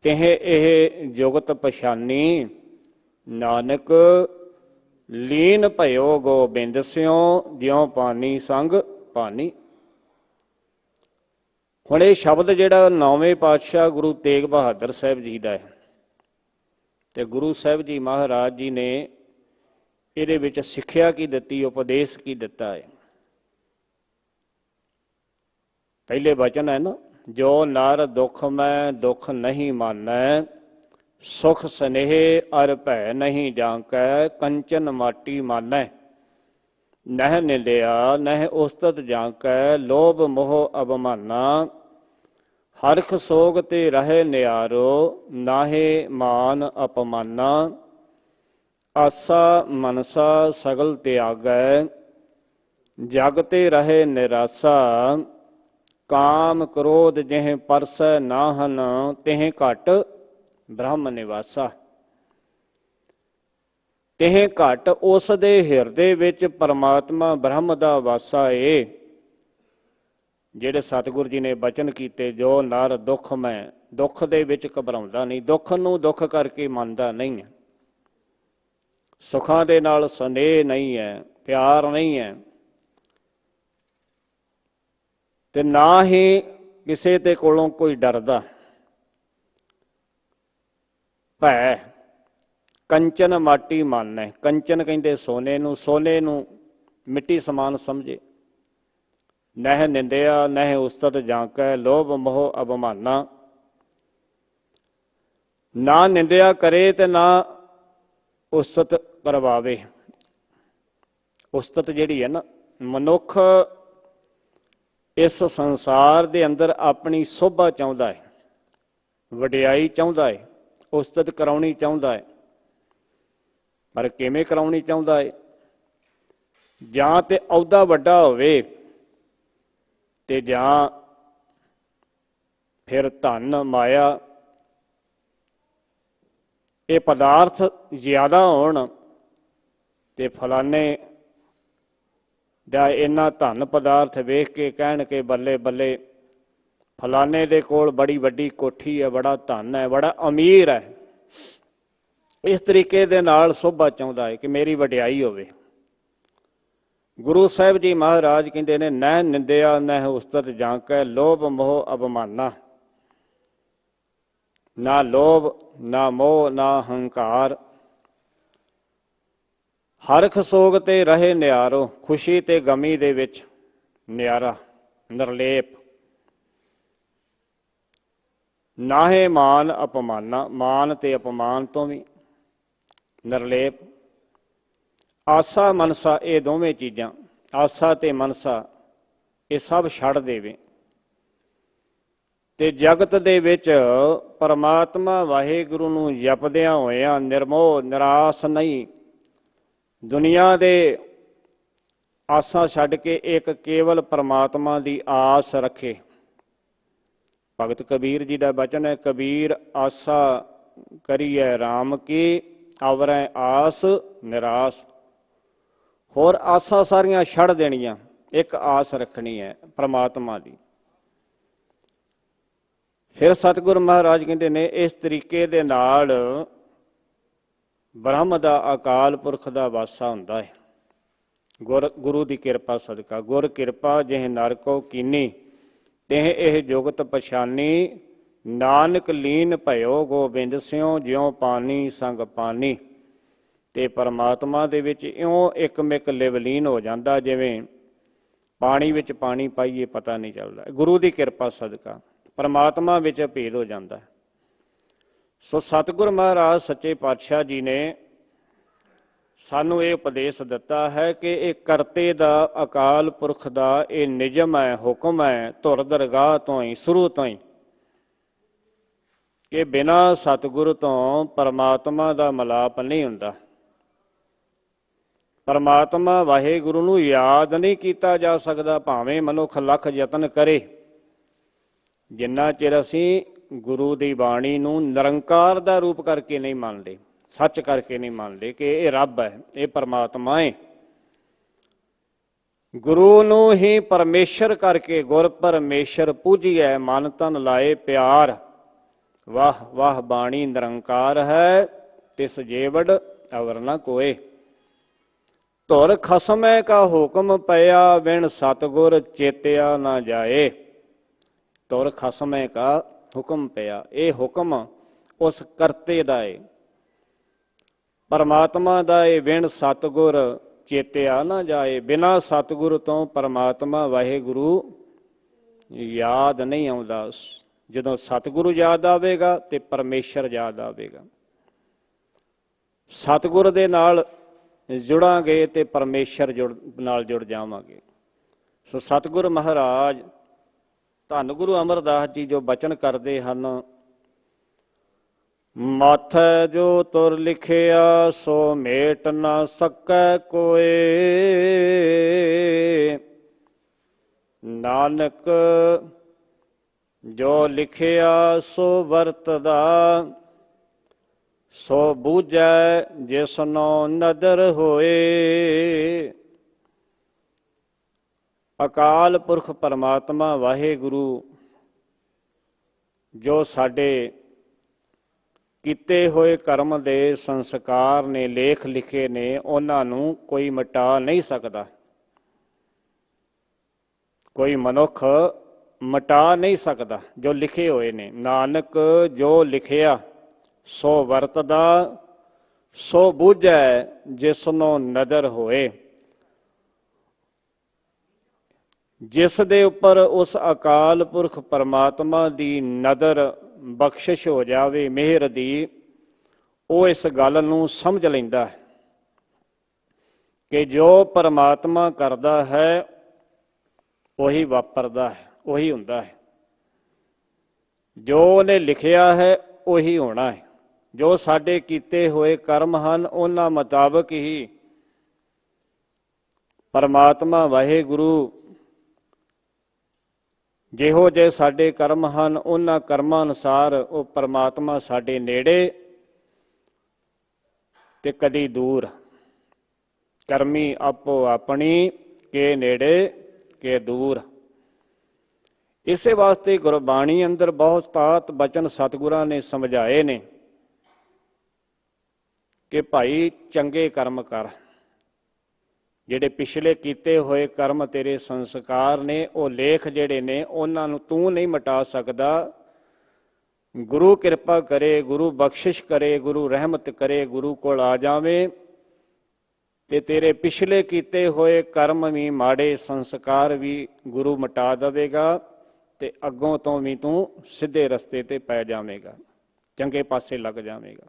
A: ਤਿਹ ਇਹ ਜੁਗਤ ਪਛਾਨੀ। ਨਾਨਕ ਲੀਨ ਭਇਓ ਗੋਬਿੰਦ ਸਿਉ, ਜਿਉ ਪਾਨੀ ਸੰਗ ਪਾਨੀ। ਹੁਣ ਇਹ ਸ਼ਬਦ ਜਿਹੜਾ 9ਵੇਂ ਪਾਤਸ਼ਾਹ ਗੁਰੂ ਤੇਗ ਬਹਾਦਰ ਸਾਹਿਬ ਜੀ ਦਾ ਹੈ, ਤੇ ਗੁਰੂ ਸਾਹਿਬ ਜੀ ਮਹਾਰਾਜ ਜੀ ਨੇ ਇਹਦੇ ਵਿੱਚ ਸਿੱਖਿਆ ਕੀ ਦਿੱਤੀ, ਉਪਦੇਸ਼ ਕੀ ਦਿੱਤਾ ਹੈ। ਪਹਿਲੇ ਬਚਨ ਹੈ ਨਾ, ਜੋ ਨਰ ਦੁਖ ਮੈਂ ਦੁਖ ਨਹੀਂ ਮਾਨੈ, ਸੁਖ ਸਨੇਹ ਅਰ ਭੈ ਨਹੀਂ ਜਾਂਕੈ, ਕੰਚਨ ਮਾਟੀ ਮਾਨੈ। ਨਹਿ ਨਿੰਦਿਆ ਨਹਿ ਉਸਤਤ ਜਾਂਕੈ, ਲੋਭ ਮੋਹ ਅਭਮਾਨਾ। ਹਰਖ ਸੋਗ ਤੇ ਰਹੇ ਨਿਆਰੋ, ਨਾਹੇ ਮਾਨ ਅਪਮਾਨਾ। ਆਸਾ ਮਨਸਾ ਸਗਲ ਤਿਆਗੈ, ਜਗ ਤੇ ਰਹੇ ਨਿਰਾਸਾ। ਕਾਮ ਕ੍ਰੋਧ ਜਿਹ ਪਰਸੈ ਨਾਹਨ, ਤਿਹ ਘਟ ਬ੍ਰਹਮ ਨਿਵਾਸਾ। ਤਿਹ ਘਟ ਉਸ ਦੇ ਹਿਰਦੇ ਵਿੱਚ ਪਰਮਾਤਮਾ ਬ੍ਰਹਮ ਦਾ ਵਾਸਾ ਏ। ਜਿਹੜੇ ਸਤਿਗੁਰੂ ਜੀ ਨੇ ਬਚਨ ਕੀਤੇ, ਜੋ ਨਰ ਦੁੱਖ ਮੈਂ, ਦੁੱਖ ਦੇ ਵਿੱਚ ਘਬਰਾਉਂਦਾ ਨਹੀਂ, ਦੁੱਖ ਨੂੰ ਦੁੱਖ ਕਰਕੇ ਮੰਨਦਾ ਨਹੀਂ ਹੈ, ਸੁੱਖਾਂ ਦੇ ਨਾਲ ਸਨੇਹ ਨਹੀਂ ਹੈ, ਪਿਆਰ ਨਹੀਂ ਹੈ, ਤੇ ਨਾ ਹੀ ਕਿਸੇ ਦੇ ਕੋਲੋਂ ਕੋਈ ਡਰਦਾ। ਭੈ ਕੰਚਨ ਮਾਟੀ ਮਨ ਹੈ। ਕੰਚਨ ਕਹਿੰਦੇ ਸੋਨੇ ਨੂੰ, ਸੋਨੇ ਨੂੰ ਮਿੱਟੀ ਸਮਾਨ ਸਮਝੇ। ਨਹਿ ਨਿੰਦਿਆ ਨਹਿ ਉਸਤਤ ਜਾਂਕੈ, ਲੋਭ ਮੋਹ ਅਭਮਾਨਾ। ਨਾ ਨਿੰਦਿਆ ਕਰੇ ਤੇ ਨਾ ਉਸਤਤ ਕਰਵਾਵੇ। ਉਸਤਤ ਜਿਹੜੀ ਹੈ ਨਾ, ਮਨੁੱਖ ਇਸ ਸੰਸਾਰ ਦੇ ਅੰਦਰ ਆਪਣੀ ਸੋਭਾ ਚਾਹੁੰਦਾ ਹੈ, ਵਡਿਆਈ ਚਾਹੁੰਦਾ ਹੈ, ਉਸਤਤ ਕਰਾਉਣੀ ਚਾਹੁੰਦਾ ਹੈ। ਪਰ ਕਿਵੇਂ ਕਰਾਉਣੀ ਚਾਹੁੰਦਾ ਹੈ? ਜਾਂ ਤੇ ਅਹੁਦਾ ਵੱਡਾ ਹੋਵੇ, ਤੇ ਜਾਂ ਫਿਰ ਧਨ ਮਾਇਆ ਇਹ ਪਦਾਰਥ ਜ਼ਿਆਦਾ ਹੋਣ, ਤੇ ਫਲਾਣੇ ਦਾ ਇੰਨਾ ਧਨ ਪਦਾਰਥ ਵੇਖ ਕੇ ਕਹਿਣ ਕਿ ਬੱਲੇ ਬੱਲੇ, ਫਲਾਣੇ ਦੇ ਕੋਲ ਬੜੀ ਵੱਡੀ ਕੋਠੀ ਹੈ, ਬੜਾ ਧਨ ਹੈ, ਬੜਾ ਅਮੀਰ ਹੈ। ਇਸ ਤਰੀਕੇ ਦੇ ਨਾਲ ਸੋਭਾ ਚਾਹੁੰਦਾ ਹੈ ਕਿ ਮੇਰੀ ਵਡਿਆਈ ਹੋਵੇ। ਗੁਰੂ ਸਾਹਿਬ ਜੀ ਮਹਾਰਾਜ ਕਹਿੰਦੇ ਨੇ, ਨਹਿ ਨਿੰਦਿਆ ਨਹਿ ਉਸਤਤ ਜਾਂਕੈ, ਲੋਭ ਮੋਹ ਅਭਮਾਨਾ। ਨਾ ਲੋਭ, ਨਾ ਮੋਹ, ਨਾ ਹੰਕਾਰ। ਹਰਖ ਸੋਗ ਤੇ ਰਹੇ ਨਿਆਰੋ, ਖੁਸ਼ੀ ਤੇ ਗਮੀ ਦੇ ਵਿੱਚ ਨਿਆਰਾ, ਨਿਰਲੇਪ। ਨਾਹੇ ਮਾਨ ਅਪਮਾਨਾ, ਮਾਨ ਤੇ ਅਪਮਾਨ ਤੋਂ ਵੀ ਨਿਰਲੇਪ। ਆਸਾ ਮਨਸਾ, ਇਹ ਦੋਵੇਂ ਚੀਜ਼ਾਂ, ਆਸਾ ਤੇ ਮਨਸਾ, ਇਹ ਸਭ ਛੱਡ ਦੇਵੇ। ਤੇ ਜਗਤ ਦੇ ਵਿੱਚ ਪਰਮਾਤਮਾ ਵਾਹਿਗੁਰੂ ਨੂੰ ਜਪਦਿਆਂ ਹੋਇਆਂ ਨਿਰਮੋਹ ਨਿਰਾਸ ਨਹੀਂ, ਦੁਨੀਆ ਦੇ ਆਸਾਂ ਛੱਡ ਕੇ ਇੱਕ ਕੇਵਲ ਪਰਮਾਤਮਾ ਦੀ ਆਸ ਰੱਖੇ। ਭਗਤ ਕਬੀਰ ਜੀ ਦਾ ਬਚਨ ਹੈ, ਕਬੀਰ ਆਸਾ ਕਰੀਐ ਰਾਮ ਕੀ, ਅਵਰੈ ਆਸ ਨਿਰਾਸ। ਹੋਰ ਆਸਾਂ ਸਾਰੀਆਂ ਛੱਡ ਦੇਣੀਆਂ, ਇੱਕ ਆਸ ਰੱਖਣੀ ਹੈ ਪਰਮਾਤਮਾ ਦੀ। ਫਿਰ ਸਤਿਗੁਰੂ ਮਹਾਰਾਜ ਕਹਿੰਦੇ ਨੇ, ਇਸ ਤਰੀਕੇ ਦੇ ਨਾਲ ਬ੍ਰਹਮ ਦਾ, ਅਕਾਲ ਪੁਰਖ ਦਾ ਵਾਸਾ ਹੁੰਦਾ ਹੈ। ਗੁਰੂ ਦੀ ਕਿਰਪਾ ਸਦਕਾ। ਗੁਰ ਕਿਰਪਾ ਜਿਹ ਨਰ ਕੋ ਕੀਨੀ, ਤਿਹ ਇਹ ਜੁਗਤ ਪਛਾਨੀ। ਨਾਨਕ ਲੀਨ ਭਇਓ ਗੋਬਿੰਦ ਸਿਉ, ਜਿਉ ਪਾਣੀ ਸੰਗ ਪਾਣੀ। ਤੇ ਪਰਮਾਤਮਾ ਦੇ ਵਿੱਚ ਇਉਂ ਇੱਕਮਿਕ ਲਿਵਲੀਨ ਹੋ ਜਾਂਦਾ, ਜਿਵੇਂ ਪਾਣੀ ਵਿੱਚ ਪਾਣੀ ਪਾਈਏ ਪਤਾ ਨਹੀਂ ਚੱਲਦਾ। ਗੁਰੂ ਦੀ ਕਿਰਪਾ ਸਦਕਾ ਪਰਮਾਤਮਾ ਵਿੱਚ ਭੇਦ ਹੋ ਜਾਂਦਾ। ਸੋ ਸਤਿਗੁਰੂ ਮਹਾਰਾਜ ਸੱਚੇ ਪਾਤਸ਼ਾਹ ਜੀ ਨੇ ਸਾਨੂੰ ਇਹ ਉਪਦੇਸ਼ ਦਿੱਤਾ ਹੈ ਕਿ ਇਹ ਕਰਤੇ ਦਾ, ਅਕਾਲ ਪੁਰਖ ਦਾ ਇਹ ਨਿਯਮ ਹੈ, ਹੁਕਮ ਹੈ, ਧੁਰ ਦਰਗਾਹ ਤੋਂ ਹੀ, ਸ਼ੁਰੂ ਤੋਂ ਹੀ, ਕਿ ਬਿਨਾਂ ਸਤਿਗੁਰੂ ਤੋਂ ਪਰਮਾਤਮਾ ਦਾ ਮਿਲਾਪ ਨਹੀਂ ਹੁੰਦਾ। ਪਰਮਾਤਮਾ ਵਾਹਿਗੁਰੂ ਨੂੰ ਯਾਦ ਨਹੀਂ ਕੀਤਾ ਜਾ ਸਕਦਾ, ਭਾਵੇਂ ਮਨੁੱਖ ਲੱਖ ਯਤਨ ਕਰੇ। ਜਿੰਨਾ ਚਿਰ ਅਸੀਂ ਗੁਰੂ ਦੀ ਬਾਣੀ ਨੂੰ ਨਿਰੰਕਾਰ ਦਾ ਰੂਪ ਕਰਕੇ ਨਹੀਂ ਮੰਨਦੇ, ਸੱਚ ਕਰਕੇ ਨਹੀਂ ਮੰਨਦੇ ਕਿ ਇਹ ਰੱਬ ਹੈ, ਇਹ ਪਰਮਾਤਮਾ ਹੈ। ਗੁਰੂ ਨੂੰ ਹੀ ਪਰਮੇਸ਼ਰ ਕਰਕੇ, ਗੁਰ ਪਰਮੇਸ਼ਰ ਪੂਜੀਐ, ਮਨ ਤਨ ਲਾਏ ਪਿਆਰ। ਵਾਹ ਵਾਹ ਬਾਣੀ ਨਿਰੰਕਾਰ ਹੈ, ਤਿਸ ਜੇਵੜ ਅਵਰ ਨ ਕੋਏ। ਧੁਰ ਖਸਮੈ ਕਾ ਹੁਕਮ ਪਿਆ, ਬਿਨ ਸਤਿਗੁਰ ਚੇਤਿਆ ਨਾ ਜਾਏ। ਧੁਰ ਖਸਮੈ ਕਾ ਹੁਕਮ ਪਿਆ, ਇਹ ਹੁਕਮ ਉਸ ਕਰਤੇ ਦਾ ਏ, ਪਰਮਾਤਮਾ ਦਾ ਏ। ਬਿਨ ਸਤਿਗੁਰ ਚੇਤਿਆ ਨਾ ਜਾਏ, ਬਿਨਾਂ ਸਤਿਗੁਰ ਤੋਂ ਪਰਮਾਤਮਾ ਵਾਹਿਗੁਰੂ ਯਾਦ ਨਹੀਂ ਆਉਂਦਾ। ਜਦੋਂ ਸਤਿਗੁਰੂ ਯਾਦ ਆਵੇਗਾ ਤੇ ਪਰਮੇਸ਼ਰ ਯਾਦ ਆਵੇਗਾ। ਸਤਿਗੁਰ ਦੇ ਨਾਲ ਜੁੜਾਂਗੇ ਤੇ ਪਰਮੇਸ਼ਰ ਨਾਲ ਜੁੜ ਜਾਵਾਂਗੇ। ਸੋ ਸਤਿਗੁਰ ਮਹਾਰਾਜ ਧੰਨ ਗੁਰੂ ਅਮਰਦਾਸ ਜੀ ਜੋ ਬਚਨ ਕਰਦੇ ਹਨ, ਮਾਥੈ ਜੋ ਤੁਰ ਲਿਖਿਆ ਸੋ ਮੇਟ ਨਾ ਸਕੈ ਕੋਏ, ਨਾਨਕ ਜੋ ਲਿਖਿਆ ਸੋ ਵਰਤਦਾ, ਸੋ ਬੂਝੈ ਜਿਸਨੋ ਨਦਰ ਹੋਏ। ਅਕਾਲ ਪੁਰਖ ਪਰਮਾਤਮਾ ਵਾਹਿਗੁਰੂ ਜੋ ਸਾਡੇ ਕੀਤੇ ਹੋਏ ਕਰਮ ਦੇ ਸੰਸਕਾਰ ਨੇ, ਲੇਖ ਲਿਖੇ ਨੇ, ਉਹਨਾਂ ਨੂੰ ਕੋਈ ਮਿਟਾ ਨਹੀਂ ਸਕਦਾ। ਕੋਈ ਮਨੁੱਖ ਮਿਟਾ ਨਹੀਂ ਸਕਦਾ ਜੋ ਲਿਖੇ ਹੋਏ ਨੇ। ਨਾਨਕ ਜੋ ਲਿਖਿਆ ਸੋ ਵਰਤਦਾ, ਸੋ ਬੂਝੈ ਜਿਸਨੋ ਨਦਰ ਹੋਏ। ਜਿਸ ਦੇ ਉੱਪਰ ਉਸ ਅਕਾਲ ਪੁਰਖ ਪਰਮਾਤਮਾ ਦੀ ਨਦਰ ਬਖਸ਼ਿਸ਼ ਹੋ ਜਾਵੇ, ਮਿਹਰ ਦੀ, ਉਹ ਇਸ ਗੱਲ ਨੂੰ ਸਮਝ ਲੈਂਦਾ ਹੈ ਕਿ ਜੋ ਪਰਮਾਤਮਾ ਕਰਦਾ ਹੈ ਉਹੀ ਵਾਪਰਦਾ ਹੈ, ਉਹੀ ਹੁੰਦਾ ਹੈ। ਜੋ ਉਹਨੇ ਲਿਖਿਆ ਹੈ ਉਹੀ ਹੋਣਾ ਹੈ। ਜੋ ਸਾਡੇ ਕੀਤੇ ਹੋਏ ਕਰਮ ਹਨ ਉਹਨਾਂ ਮੁਤਾਬਕ ਹੀ ਪਰਮਾਤਮਾ ਵਾਹਿਗੁਰੂ ਜਿਹੋ ਜਿਹੇ ਸਾਡੇ ਕਰਮ ਹਨ ਉਹਨਾਂ ਕਰਮਾਂ ਅਨੁਸਾਰ ਉਹ ਪਰਮਾਤਮਾ ਸਾਡੇ ਨੇੜੇ ਤੇ ਕਦੀ ਦੂਰ। ਕਰਮੀ ਆਪੋ ਆਪਣੀ, ਕੇ ਨੇੜੇ ਕੇ ਦੂਰ। ਇਸੇ ਵਾਸਤੇ ਗੁਰਬਾਣੀ ਅੰਦਰ ਬਹੁਤ ਸਤਾਤ ਬਚਨ ਸਤਿਗੁਰਾਂ ਨੇ ਸਮਝਾਏ ਨੇ ਕਿ ਭਾਈ ਚੰਗੇ ਕਰਮ ਕਰ। ਜਿਹੜੇ ਪਿਛਲੇ ਕੀਤੇ ਹੋਏ ਕਰਮ ਤੇਰੇ ਸੰਸਕਾਰ ਨੇ, ਉਹ ਲੇਖ ਜਿਹੜੇ ਨੇ, ਉਹਨਾਂ ਨੂੰ ਤੂੰ ਨਹੀਂ ਮਿਟਾ ਸਕਦਾ। ਗੁਰੂ ਕਿਰਪਾ ਕਰੇ, ਗੁਰੂ ਬਖਸ਼ਿਸ਼ ਕਰੇ, ਗੁਰੂ ਰਹਿਮਤ ਕਰੇ, ਗੁਰੂ ਕੋਲ ਆ ਜਾਵੇਂ ਤੇ ਤੇਰੇ ਪਿਛਲੇ ਕੀਤੇ ਹੋਏ ਕਰਮ ਵੀ, ਮਾੜੇ ਸੰਸਕਾਰ ਵੀ ਗੁਰੂ ਮਿਟਾ ਦੇਵੇਗਾ ਤੇ ਅੱਗੋਂ ਤੋਂ ਵੀ ਤੂੰ ਸਿੱਧੇ ਰਸਤੇ ਤੇ ਪੈ ਜਾਵੇਂਗਾ, ਚੰਗੇ ਪਾਸੇ ਲੱਗ ਜਾਵੇਂਗਾ।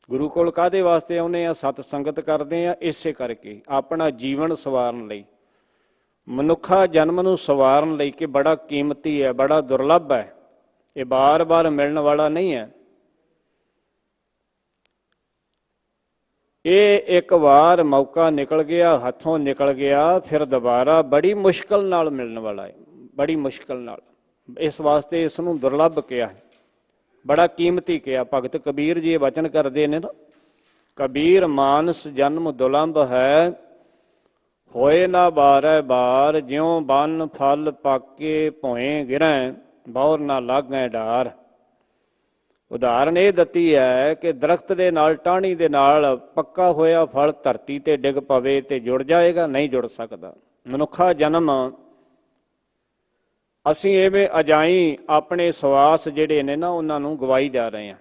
A: ਗੁਰੂ ਕੋਲ ਕਾਹਦੇ ਵਾਸਤੇ ਆਉਂਦੇ ਆ? ਸਤ ਸੰਗਤ ਕਰਦੇ ਆ ਇਸੇ ਕਰਕੇ, ਆਪਣਾ ਜੀਵਨ ਸਵਾਰਨ ਲਈ, ਮਨੁੱਖਾ ਜਨਮ ਨੂੰ ਸਵਾਰਨ ਲਈ, ਕਿ ਬੜਾ ਕੀਮਤੀ ਹੈ, ਬੜਾ ਦੁਰਲੱਭ ਹੈ, ਇਹ ਬਾਰ-ਬਾਰ ਮਿਲਣ ਵਾਲਾ ਨਹੀਂ ਹੈ। ਇਹ ਇੱਕ ਵਾਰ ਮੌਕਾ ਨਿਕਲ ਗਿਆ, ਹੱਥੋਂ ਨਿਕਲ ਗਿਆ, ਫਿਰ ਦੁਬਾਰਾ ਬੜੀ ਮੁਸ਼ਕਲ ਨਾਲ ਮਿਲਣ ਵਾਲਾ ਹੈ, ਬੜੀ ਮੁਸ਼ਕਲ ਨਾਲ। ਇਸ ਵਾਸਤੇ ਇਸ ਨੂੰ ਦੁਰਲੱਭ ਕਿਹਾ ਹੈ, ਬੜਾ ਕੀਮਤੀ ਕਿਹਾ। ਭਗਤ ਕਬੀਰ ਜੀ ਇਹ ਵਚਨ ਕਰਦੇ ਨੇ ਨਾ, ਕਬੀਰ ਮਾਨਸ ਜਨਮ ਦੁਲੰਭ ਹੈ, ਹੋਏ ਨਾ ਬਾਰੈ ਬਾਰ, ਜਿਉਂ ਬਨ ਫਲ ਪਾਕੇ ਭੋਏ ਗਿਰੈ, ਬੌਰ ਨਾ ਲਾਗੈ ਡਾਰ। ਉਦਾਹਰਨ ਇਹ ਦਿੱਤੀ ਹੈ ਕਿ ਦਰਖਤ ਦੇ ਨਾਲ, ਟਾਹਣੀ ਦੇ ਨਾਲ ਪੱਕਾ ਹੋਇਆ ਫਲ ਧਰਤੀ ਤੇ ਡਿੱਗ ਪਵੇ ਤੇ ਜੁੜ ਜਾਏਗਾ? ਨਹੀਂ ਜੁੜ ਸਕਦਾ। ਮਨੁੱਖਾ ਜਨਮ ਅਸੀਂ ਐਵੇਂ ਅਜਾਈ ਆਪਣੇ ਸਵਾਸ ਜਿਹੜੇ ਨੇ ਨਾ ਉਹਨਾਂ ਨੂੰ ਗਵਾਈ ਜਾ ਰਹੇ ਹਾਂ।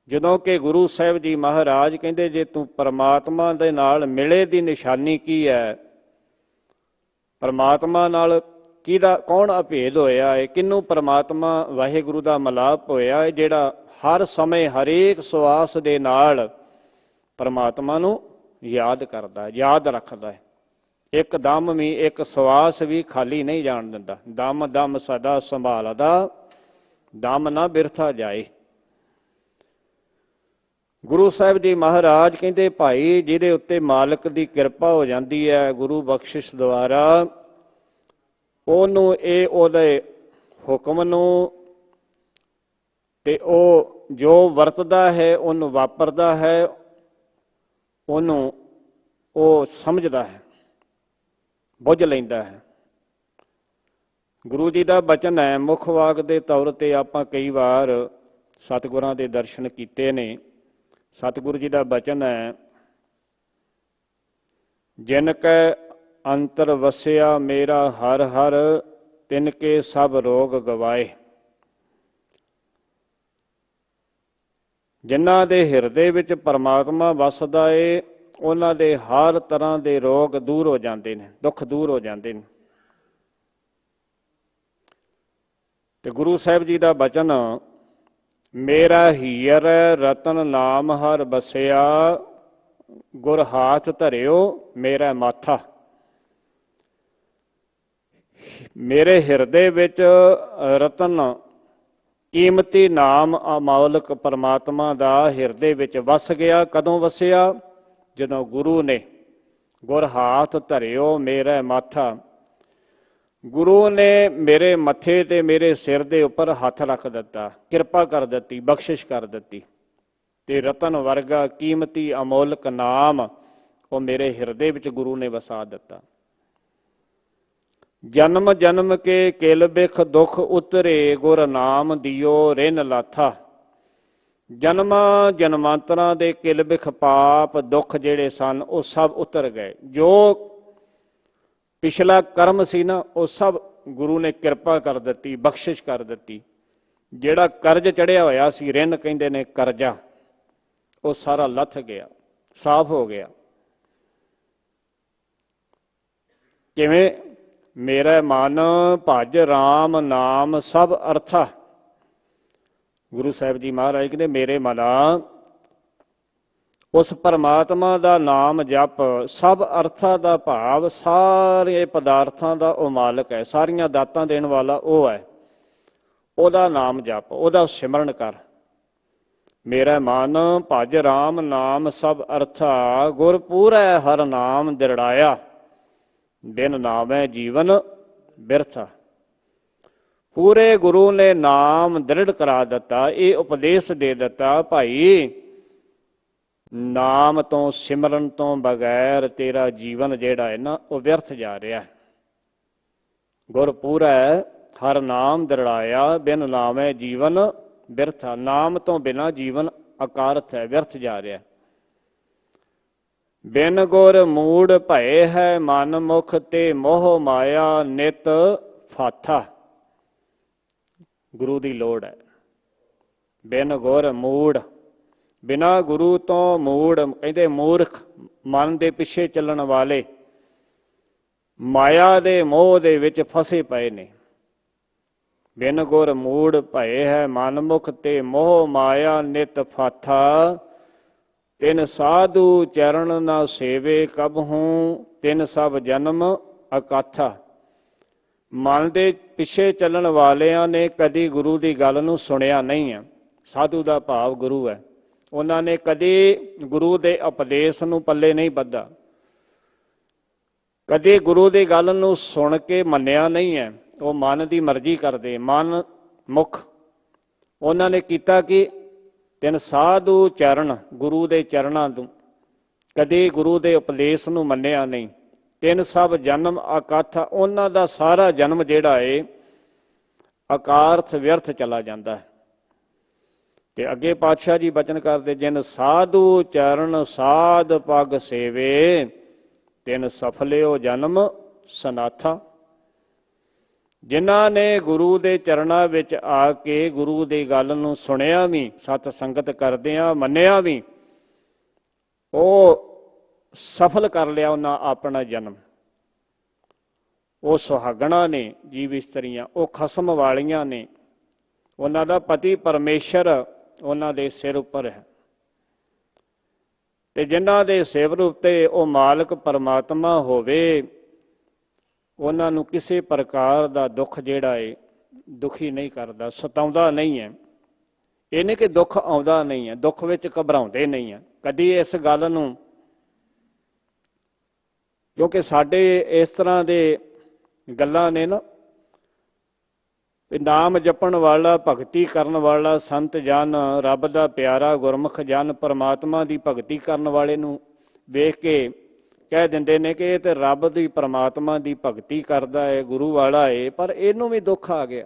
A: ਜਦੋਂ ਕਿ ਗੁਰੂ ਸਾਹਿਬ ਜੀ ਮਹਾਰਾਜ ਕਹਿੰਦੇ ਜੇ ਤੂੰ ਪਰਮਾਤਮਾ ਦੇ ਨਾਲ ਮਿਲੇ ਦੀ ਨਿਸ਼ਾਨੀ ਕੀ ਹੈ? ਪਰਮਾਤਮਾ ਨਾਲ ਕਿਹਦਾ ਕੌਣ ਅਭੇਦ ਹੋਇਆ ਹੈ? ਕਿਹਨੂੰ ਪਰਮਾਤਮਾ ਵਾਹਿਗੁਰੂ ਦਾ ਮਿਲਾਪ ਹੋਇਆ ਹੈ? ਜਿਹੜਾ ਹਰ ਸਮੇਂ ਹਰੇਕ ਸਵਾਸ ਦੇ ਨਾਲ ਪਰਮਾਤਮਾ ਨੂੰ ਯਾਦ ਕਰਦਾ, ਯਾਦ ਰੱਖਦਾ ਹੈ। ਇੱਕ ਦਮ ਵੀ, ਇੱਕ ਸਵਾਸ ਵੀ ਖਾਲੀ ਨਹੀਂ ਜਾਣ ਦਿੰਦਾ। ਦਮ ਦਮ ਸਦਾ ਸੰਭਾਲਦਾ, ਦਮ ਨਾ ਬਿਰਥਾ ਜਾਏ। ਗੁਰੂ ਸਾਹਿਬ ਜੀ ਮਹਾਰਾਜ ਕਹਿੰਦੇ ਭਾਈ ਜਿਹਦੇ ਉੱਤੇ ਮਾਲਕ ਦੀ ਕਿਰਪਾ ਹੋ ਜਾਂਦੀ ਹੈ ਗੁਰੂ ਬਖਸ਼ਿਸ਼ ਦੁਆਰਾ, ਉਹਨੂੰ ਇਹ ਉਹਦੇ ਹੁਕਮ ਨੂੰ ਤੇ ਉਹ ਜੋ ਵਰਤਦਾ ਹੈ, ਉਹਨੂੰ ਵਾਪਰਦਾ ਹੈ, ਉਹਨੂੰ ਉਹ ਸਮਝਦਾ ਹੈ, ਬੁੱਝ ਲੈਂਦਾ ਹੈ। ਗੁਰੂ ਜੀ ਦਾ ਬਚਨ ਹੈ, ਮੁੱਖ ਵਾਕ ਦੇ ਤੌਰ ਤੇ ਆਪਾਂ ਕਈ ਵਾਰ ਸਤਿਗੁਰਾਂ ਦੇ ਦਰਸ਼ਨ ਕੀਤੇ ਨੇ। ਸਤਿਗੁਰੂ ਜੀ ਦਾ ਬਚਨ ਹੈ, ਜਿਨ ਕੈ ਅੰਤਰ ਵਸਿਆ ਮੇਰਾ ਹਰ ਹਰ, ਤਿਨ ਕੇ ਸਭ ਰੋਗ ਗਵਾਏ। ਜਿਨ੍ਹਾਂ ਦੇ ਹਿਰਦੇ ਵਿੱਚ ਪਰਮਾਤਮਾ ਵਸਦਾ ਏ, ਉਹਨਾਂ ਦੇ ਹਰ ਤਰ੍ਹਾਂ ਦੇ ਰੋਗ ਦੂਰ ਹੋ ਜਾਂਦੇ ਨੇ, ਦੁੱਖ ਦੂਰ ਹੋ ਜਾਂਦੇ ਨੇ। ਤੇ ਗੁਰੂ ਸਾਹਿਬ ਜੀ ਦਾ ਬਚਨ ਮੇਰਾ ਹੀਰ ਰਤਨ ਨਾਮ ਹਰ ਬਸਿਆ, ਗੁਰ ਹਾਥ ਧਰਿਓ ਮੇਰਾ ਮਾਥਾ। ਮੇਰੇ ਹਿਰਦੇ ਵਿੱਚ ਰਤਨ ਕੀਮਤੀ ਨਾਮ ਅਮੌਲਕ ਪਰਮਾਤਮਾ ਦਾ ਹਿਰਦੇ ਵਿੱਚ ਵਸ ਗਿਆ। ਕਦੋਂ ਵਸਿਆ? ਜਦੋਂ ਗੁਰੂ ਨੇ ਗੁਰ ਹਾਥ ਧਰਿਓ ਮੇਰਾ ਮਾਥਾ। ਗੁਰੂ ਨੇ ਮੇਰੇ ਮੱਥੇ ਤੇ ਮੇਰੇ ਸਿਰ ਦੇ ਉੱਪਰ ਹੱਥ ਰੱਖ ਦਿੱਤਾ, ਕਿਰਪਾ ਕਰ ਦਿੱਤੀ, ਬਖਸ਼ਿਸ਼ ਕਰ ਦਿੱਤੀ, ਤੇ ਰਤਨ ਵਰਗਾ ਕੀਮਤੀ ਅਮੋਲਕ ਨਾਮ ਉਹ ਮੇਰੇ ਹਿਰਦੇ ਵਿੱਚ ਗੁਰੂ ਨੇ ਵਸਾ ਦਿੱਤਾ। ਜਨਮ ਜਨਮ ਕੇ ਕਿਲ ਬਿਖ ਦੁਖ ਉਤਰੇ, ਗੁਰ ਨਾਮ ਦਿਓ ਰਿਨ ਲਾਥਾ। ਜਨਮਾਂ ਜਨਮਾਂਤਰਾਂ ਦੇ ਕਿਲ ਬਿਖ ਪਾਪ ਦੁੱਖ ਜਿਹੜੇ ਸਨ ਉਹ ਸਭ ਉਤਰ ਗਏ। ਜੋ ਪਿਛਲਾ ਕਰਮ ਸੀ ਨਾ ਉਹ ਸਭ ਗੁਰੂ ਨੇ ਕਿਰਪਾ ਕਰ ਦਿੱਤੀ, ਬਖਸ਼ਿਸ਼ ਕਰ ਦਿੱਤੀ। ਜਿਹੜਾ ਕਰਜ਼ ਚੜਿਆ ਹੋਇਆ ਸੀ, ਰਿਨ ਕਹਿੰਦੇ ਨੇ ਕਰਜ਼ਾ, ਉਹ ਸਾਰਾ ਲੱਥ ਗਿਆ, ਸਾਫ਼ ਹੋ ਗਿਆ। ਕਿਵੇਂ? ਮੇਰਾ ਮਨ ਭਜ ਰਾਮ ਨਾਮ ਸਭ ਅਰਥਾ। ਗੁਰੂ ਸਾਹਿਬ ਜੀ ਮਹਾਰਾਜ ਕਹਿੰਦੇ ਮੇਰੇ ਮਨਾ ਉਸ ਪਰਮਾਤਮਾ ਦਾ ਨਾਮ ਜਪ। ਸਭ ਅਰਥਾਂ ਦਾ ਭਾਵ ਸਾਰੇ ਪਦਾਰਥਾਂ ਦਾ ਉਹ ਮਾਲਕ ਹੈ, ਸਾਰੀਆਂ ਦਾਤਾਂ ਦੇਣ ਵਾਲਾ ਉਹ ਹੈ। ਉਹਦਾ ਨਾਮ ਜਪ, ਉਹਦਾ ਸਿਮਰਨ ਕਰ। ਮੇਰਾ ਮਨ ਭਜ ਰਾਮ ਨਾਮ ਸਭ ਅਰਥਾ, ਗੁਰ ਪੂਰੈ ਹਰ ਨਾਮ ਦਿਰੜਾਇਆ। ਬਿਨ ਨਾਮੈ ਜੀਵਨ ਬਿਰਥਾ। ਪੂਰੇ ਗੁਰੂ ਨੇ ਨਾਮ ਦ੍ਰਿੜ ਕਰਾ ਦਿੱਤਾ। ਇਹ ਉਪਦੇਸ਼ ਦੇ ਦਿੱਤਾ, ਭਾਈ ਨਾਮ ਤੋਂ ਸਿਮਰਨ ਤੋਂ ਬਗੈਰ ਤੇਰਾ ਜੀਵਨ ਜਿਹੜਾ ਹੈ ਨਾ ਉਹ ਵਿਅਰਥ ਜਾ ਰਿਹਾ। ਗੁਰ ਪੂਰੈ ਹਰ ਨਾਮ ਦ੍ਰਿੜਾਇਆ, ਬਿਨ ਨਾਮੈ ਜੀਵਨ ਬਿਰਥਾ। ਨਾਮ ਤੋਂ ਬਿਨਾਂ ਜੀਵਨ ਅਕਾਰਥ ਹੈ, ਵਿਅਰਥ ਜਾ ਰਿਹਾ। ਬਿਨ ਗੁਰ ਮੂੜ ਭਏ ਹੈ ਮਨ ਮੁਖ, ਤੇ ਮੋਹ ਮਾਇਆ ਨਿਤ ਫਾਥਾ। ਗੁਰੂ ਦੀ ਲੋੜ ਹੈ। ਬਿਨ ਗੁਰ ਮੂੜ, ਬਿਨਾਂ ਗੁਰੂ ਤੋਂ ਮੂੜ ਕਹਿੰਦੇ ਮੂਰਖ, ਮਨ ਦੇ ਪਿੱਛੇ ਚੱਲਣ ਵਾਲੇ, ਮਾਇਆ ਦੇ ਮੋਹ ਦੇ ਵਿੱਚ ਫਸੇ ਪਏ ਨੇ। ਬਿਨ ਗੁਰ ਮੂੜ ਭਏ ਹੈ ਮਨ ਮੁਖ, ਤੇ ਮੋਹ ਮਾਇਆ ਨਿਤ ਫਾਥਾ। ਤਿਨ ਸਾਧੂ ਚਰਨ ਨਾ ਸੇਵੇ ਕਬਹੂੰ, ਤਿਨ ਸਭ ਜਨਮ ਅਕਾਥਾ। ਮਨ ਦੇ ਪਿੱਛੇ ਚੱਲਣ ਵਾਲਿਆਂ ਨੇ ਕਦੀ ਗੁਰੂ ਦੀ ਗੱਲ ਨੂੰ ਸੁਣਿਆ ਨਹੀਂ ਹੈ। ਸਾਧੂ ਦਾ ਭਾਵ ਗੁਰੂ ਹੈ। ਉਹਨਾਂ ਨੇ ਕਦੇ ਗੁਰੂ ਦੇ ਉਪਦੇਸ਼ ਨੂੰ ਪੱਲੇ ਨਹੀਂ ਬੱਧਾ, ਕਦੇ ਗੁਰੂ ਦੀ ਗੱਲ ਨੂੰ ਸੁਣ ਕੇ ਮੰਨਿਆ ਨਹੀਂ ਹੈ। ਉਹ ਮਨ ਦੀ ਮਰਜ਼ੀ ਕਰਦੇ, ਮਨ ਮੁਖ। ਉਹਨਾਂ ਨੇ ਕੀਤਾ ਕਿ ਤਿੰਨ ਸਾਧੂ ਚਰਨ, ਗੁਰੂ ਦੇ ਚਰਨਾਂ ਤੋਂ ਕਦੇ ਗੁਰੂ ਦੇ ਉਪਦੇਸ਼ ਨੂੰ ਮੰਨਿਆ ਨਹੀਂ। ਤਿੰਨ ਸਭ ਜਨਮ ਅਕਥ, ਉਹਨਾਂ ਦਾ ਸਾਰਾ ਜਨਮ ਜਿਹੜਾ ਏ ਅਕਾਰਥ ਵਿਅਰਥ ਚਲਾ ਜਾਂਦਾ ਹੈ। ਤੇ ਅੱਗੇ ਪਾਤਸ਼ਾਹ ਜੀ ਬਚਨ ਕਰਦੇ, ਜਿਨ ਸਾਧੂ ਚਰਨ ਸਾਧ ਪਗ ਸੇਵੇ, ਤਿਨ ਸਫਲਿਓ ਜਨਮ ਸਨਾਥਾ। ਜਿਨ੍ਹਾਂ ਨੇ ਗੁਰੂ ਦੇ ਚਰਨਾਂ ਵਿੱਚ ਆ ਕੇ ਗੁਰੂ ਦੀ ਗੱਲ ਨੂੰ ਸੁਣਿਆ ਵੀ, ਸਤ ਸੰਗਤ ਕਰਦਿਆਂ ਮੰਨਿਆ ਵੀ, ਉਹ ਸਫਲ ਕਰ ਲਿਆ ਉਹਨਾਂ ਆਪਣਾ ਜਨਮ। ਉਹ ਸੁਹਾਗਣਾ ਨੇ ਜੀਵ ਇਸਤਰੀਆਂ, ਉਹ ਖਸਮ ਵਾਲੀਆਂ ਨੇ, ਉਹਨਾਂ ਦਾ ਪਤੀ ਪਰਮੇਸ਼ਰ ਉਹਨਾਂ ਦੇ ਸਿਰ ਉੱਪਰ ਹੈ। ਤੇ ਜਿਨ੍ਹਾਂ ਦੇ ਸਿਰ ਉੱਤੇ ਉਹ ਮਾਲਕ ਪਰਮਾਤਮਾ ਹੋਵੇ, ਉਹਨਾਂ ਨੂੰ ਕਿਸੇ ਪ੍ਰਕਾਰ ਦਾ ਦੁੱਖ ਜਿਹੜਾ ਹੈ ਦੁਖੀ ਨਹੀਂ ਕਰਦਾ, ਸਤਾਉਂਦਾ ਨਹੀਂ ਹੈ। ਇਹ ਨਹੀਂ ਕਿ ਦੁੱਖ ਆਉਂਦਾ ਨਹੀਂ ਹੈ, ਦੁੱਖ ਵਿੱਚ ਘਬਰਾਉਂਦੇ ਨਹੀਂ ਹੈ ਕਦੀ ਇਸ ਗੱਲ ਨੂੰ। ਕਿਉਂਕਿ ਸਾਡੇ ਇਸ ਤਰ੍ਹਾਂ ਦੇ ਗੱਲਾਂ ਨੇ ਨਾ, ਨਾਮ ਜਪਣ ਵਾਲਾ, ਭਗਤੀ ਕਰਨ ਵਾਲਾ ਸੰਤ ਜਨ, ਰੱਬ ਦਾ ਪਿਆਰਾ ਗੁਰਮੁਖ ਜਨ, ਪਰਮਾਤਮਾ ਦੀ ਭਗਤੀ ਕਰਨ ਵਾਲੇ ਨੂੰ ਵੇਖ ਕੇ ਕਹਿ ਦਿੰਦੇ ਨੇ ਕਿ ਇਹ ਤੇ ਰੱਬ ਦੀ ਪਰਮਾਤਮਾ ਦੀ ਭਗਤੀ ਕਰਦਾ ਹੈ, ਗੁਰੂ ਵਾਲਾ ਹੈ, ਪਰ ਇਹਨੂੰ ਵੀ ਦੁੱਖ ਆ ਗਿਆ।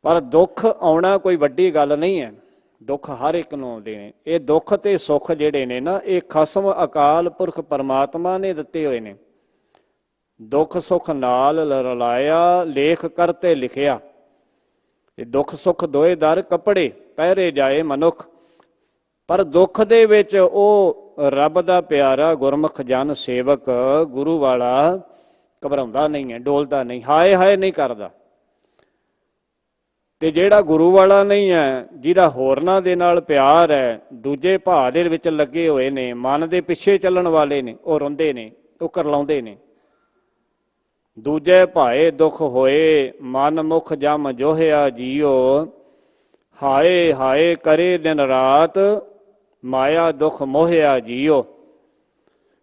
A: ਪਰ ਦੁੱਖ ਆਉਣਾ ਕੋਈ ਵੱਡੀ ਗੱਲ ਨਹੀਂ ਹੈ, ਦੁੱਖ ਹਰ ਇੱਕ ਨੂੰ ਆਉਂਦੇ ਨੇ। ਇਹ ਦੁੱਖ ਤੇ ਸੁੱਖ ਜਿਹੜੇ ਨੇ ਨਾ, ਇਹ ਖਸਮ ਅਕਾਲ ਪੁਰਖ ਪਰਮਾਤਮਾ ਨੇ ਦਿੱਤੇ ਹੋਏ ਨੇ। ਦੁੱਖ ਸੁੱਖ ਨਾਲ ਰਲਾਇਆ, ਲੇਖ ਕਰਤੇ ਲਿਖਿਆ। ਇਹ ਦੁੱਖ ਸੁੱਖ ਦੋਏ ਦਰ ਕੱਪੜੇ ਪਹਿਰੇ ਜਾਏ ਮਨੁੱਖ। ਪਰ ਦੁੱਖ ਦੇ ਵਿੱਚ ਉਹ ਰੱਬ ਦਾ ਪਿਆਰਾ ਗੁਰਮੁਖ ਜਨ ਸੇਵਕ, ਗੁਰੂ ਵਾਲਾ ਘਬਰਾਉਂਦਾ ਨਹੀਂ ਹੈ, ਡੋਲਦਾ ਨਹੀਂ, ਹਾਏ ਹਾਏ ਨਹੀਂ ਕਰਦਾ। ਤੇ ਜਿਹੜਾ ਗੁਰੂ ਵਾਲਾ ਨਹੀਂ ਹੈ, ਜਿਹਦਾ ਹੋਰਨਾਂ ਦੇ ਨਾਲ ਪਿਆਰ ਹੈ, ਦੂਜੇ ਭਾਅ ਦੇ ਵਿੱਚ ਲੱਗੇ ਹੋਏ ਨੇ, ਮਨ ਦੇ ਪਿੱਛੇ ਚੱਲਣ ਵਾਲੇ ਨੇ, ਉਹ ਰੋਂਦੇ ਨੇ, ਉਹ ਕਰਲਾਉਂਦੇ ਨੇ। ਦੂਜੇ ਭਾਏ ਦੁੱਖ ਹੋਏ, ਮਨ ਮੁਖ ਜਮ ਜੋਹਿਆ ਜੀਓ, ਹਾਏ ਹਾਏ ਕਰੇ ਦਿਨ ਰਾਤ, ਮਾਇਆ ਦੁੱਖ ਮੋਹਿਆ ਜੀਓ।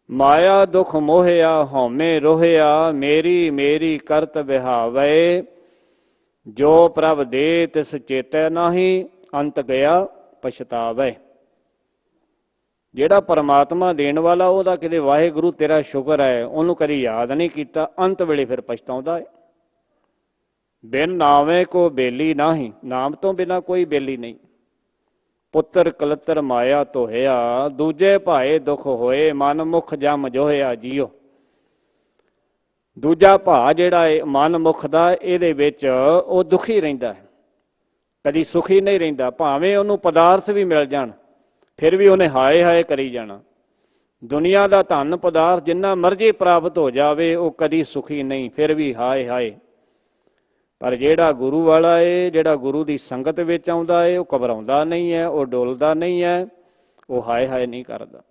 A: ਮਾਇਆ ਦੁੱਖ ਮੋਹਿਆ ਹਉਮੈ ਰੋਹਿਆ, ਮੇਰੀ ਮੇਰੀ ਕਰਤ ਵਿਹਾਵੇ, ਜੋ ਪ੍ਰਭ ਦੇ ਤਿਸ ਚੇਤੈ ਨਾਹੀ, ਅੰਤ ਗਿਆ ਪਛਤਾਵੇ। ਜਿਹੜਾ ਪਰਮਾਤਮਾ ਦੇਣ ਵਾਲਾ, ਉਹਦਾ ਕਿਤੇ ਵਾਹਿਗੁਰੂ ਤੇਰਾ ਸ਼ੁਕਰ ਹੈ, ਉਹਨੂੰ ਕਦੀ ਯਾਦ ਨਹੀਂ ਕੀਤਾ, ਅੰਤ ਵੇਲੇ ਫਿਰ ਪਛਤਾਉਂਦਾ ਹੈ। ਬਿਨ ਨਾਵੇਂ ਕੋ ਬੇਲੀ ਨਾਹੀ, ਨਾਮ ਤੋਂ ਬਿਨਾਂ ਕੋਈ ਬੇਲੀ ਨਹੀਂ। ਪੁੱਤਰ ਕਲਤਰ ਮਾਇਆ ਧੋਹਿਆ, ਦੂਜੇ ਭਾਏ ਦੁੱਖ ਹੋਏ, ਮਨ ਮੁਖ ਜਮ ਜੋਹਿਆ ਜੀਓ। ਦੂਜਾ ਭਾਅ ਜਿਹੜਾ ਹੈ ਮਨ ਮੁਖ ਦਾ, ਇਹਦੇ ਵਿੱਚ ਉਹ ਦੁਖੀ ਰਹਿੰਦਾ ਹੈ, ਕਦੀ ਸੁਖੀ ਨਹੀਂ ਰਹਿੰਦਾ। ਭਾਵੇਂ ਉਹਨੂੰ ਪਦਾਰਥ ਵੀ ਮਿਲ ਜਾਣ, ਫਿਰ ਵੀ ਉਹਨੇ ਹਾਏ ਹਾਏ ਕਰੀ ਜਾਣਾ। ਦੁਨੀਆ ਦਾ ਧਨ ਪਦਾਰਥ ਜਿੰਨਾ ਮਰਜ਼ੀ ਪ੍ਰਾਪਤ ਹੋ ਜਾਵੇ, ਉਹ ਕਦੀ ਸੁਖੀ ਨਹੀਂ, ਫਿਰ ਵੀ ਹਾਏ ਹਾਏ। ਪਰ ਜਿਹੜਾ ਗੁਰੂ ਵਾਲਾ ਏ, ਜਿਹੜਾ ਗੁਰੂ ਦੀ ਸੰਗਤ ਵਿੱਚ ਆਉਂਦਾ ਏ, ਉਹ ਘਬਰਾਉਂਦਾ ਨਹੀਂ ਹੈ, ਉਹ ਡੋਲਦਾ ਨਹੀਂ ਹੈ, ਉਹ ਹਾਏ ਹਾਏ ਨਹੀਂ ਕਰਦਾ।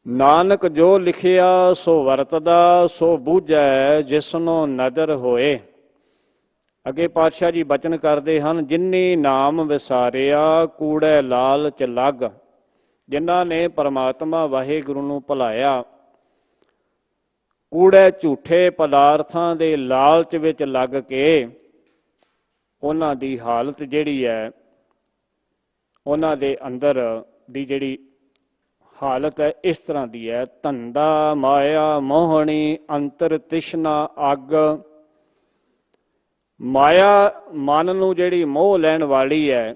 A: ਨਾਨਕ ਜੋ ਲਿਖਿਆ ਸੋ ਵਰਤਦਾ, ਸੋ ਬੂਝੈ ਜਿਸਨੋਂ ਨਦਰ ਹੋਏ। ਅੱਗੇ ਪਾਤਸ਼ਾਹ ਜੀ ਬਚਨ ਕਰਦੇ ਹਨ, ਜਿਨੀ ਨਾਮ ਵਿਸਾਰਿਆ ਕੂੜੈ ਲਾਲਚ ਲੱਗ। ਜਿਨ੍ਹਾਂ ਨੇ ਪਰਮਾਤਮਾ ਵਾਹਿਗੁਰੂ ਨੂੰ ਭੁਲਾਇਆ, ਕੂੜੇ ਝੂਠੇ ਪਦਾਰਥਾਂ ਦੇ ਲਾਲਚ ਵਿੱਚ ਲੱਗ ਕੇ, ਉਹਨਾਂ ਦੀ ਹਾਲਤ ਜਿਹੜੀ ਹੈ, ਉਹਨਾਂ ਦੇ ਅੰਦਰ ਦੀ ਜਿਹੜੀ ਹਾਲਤ ਹੈ, ਇਸ ਤਰ੍ਹਾਂ ਦੀ ਹੈ। ਧੰਦਾ ਮਾਇਆ ਮੋਹਣੀ, ਅੰਤਰ ਤ੍ਰਿਸ਼ਨਾ ਅੱਗ। ਮਾਇਆ ਮਨ ਨੂੰ ਜਿਹੜੀ ਮੋਹ ਲੈਣ ਵਾਲੀ ਹੈ,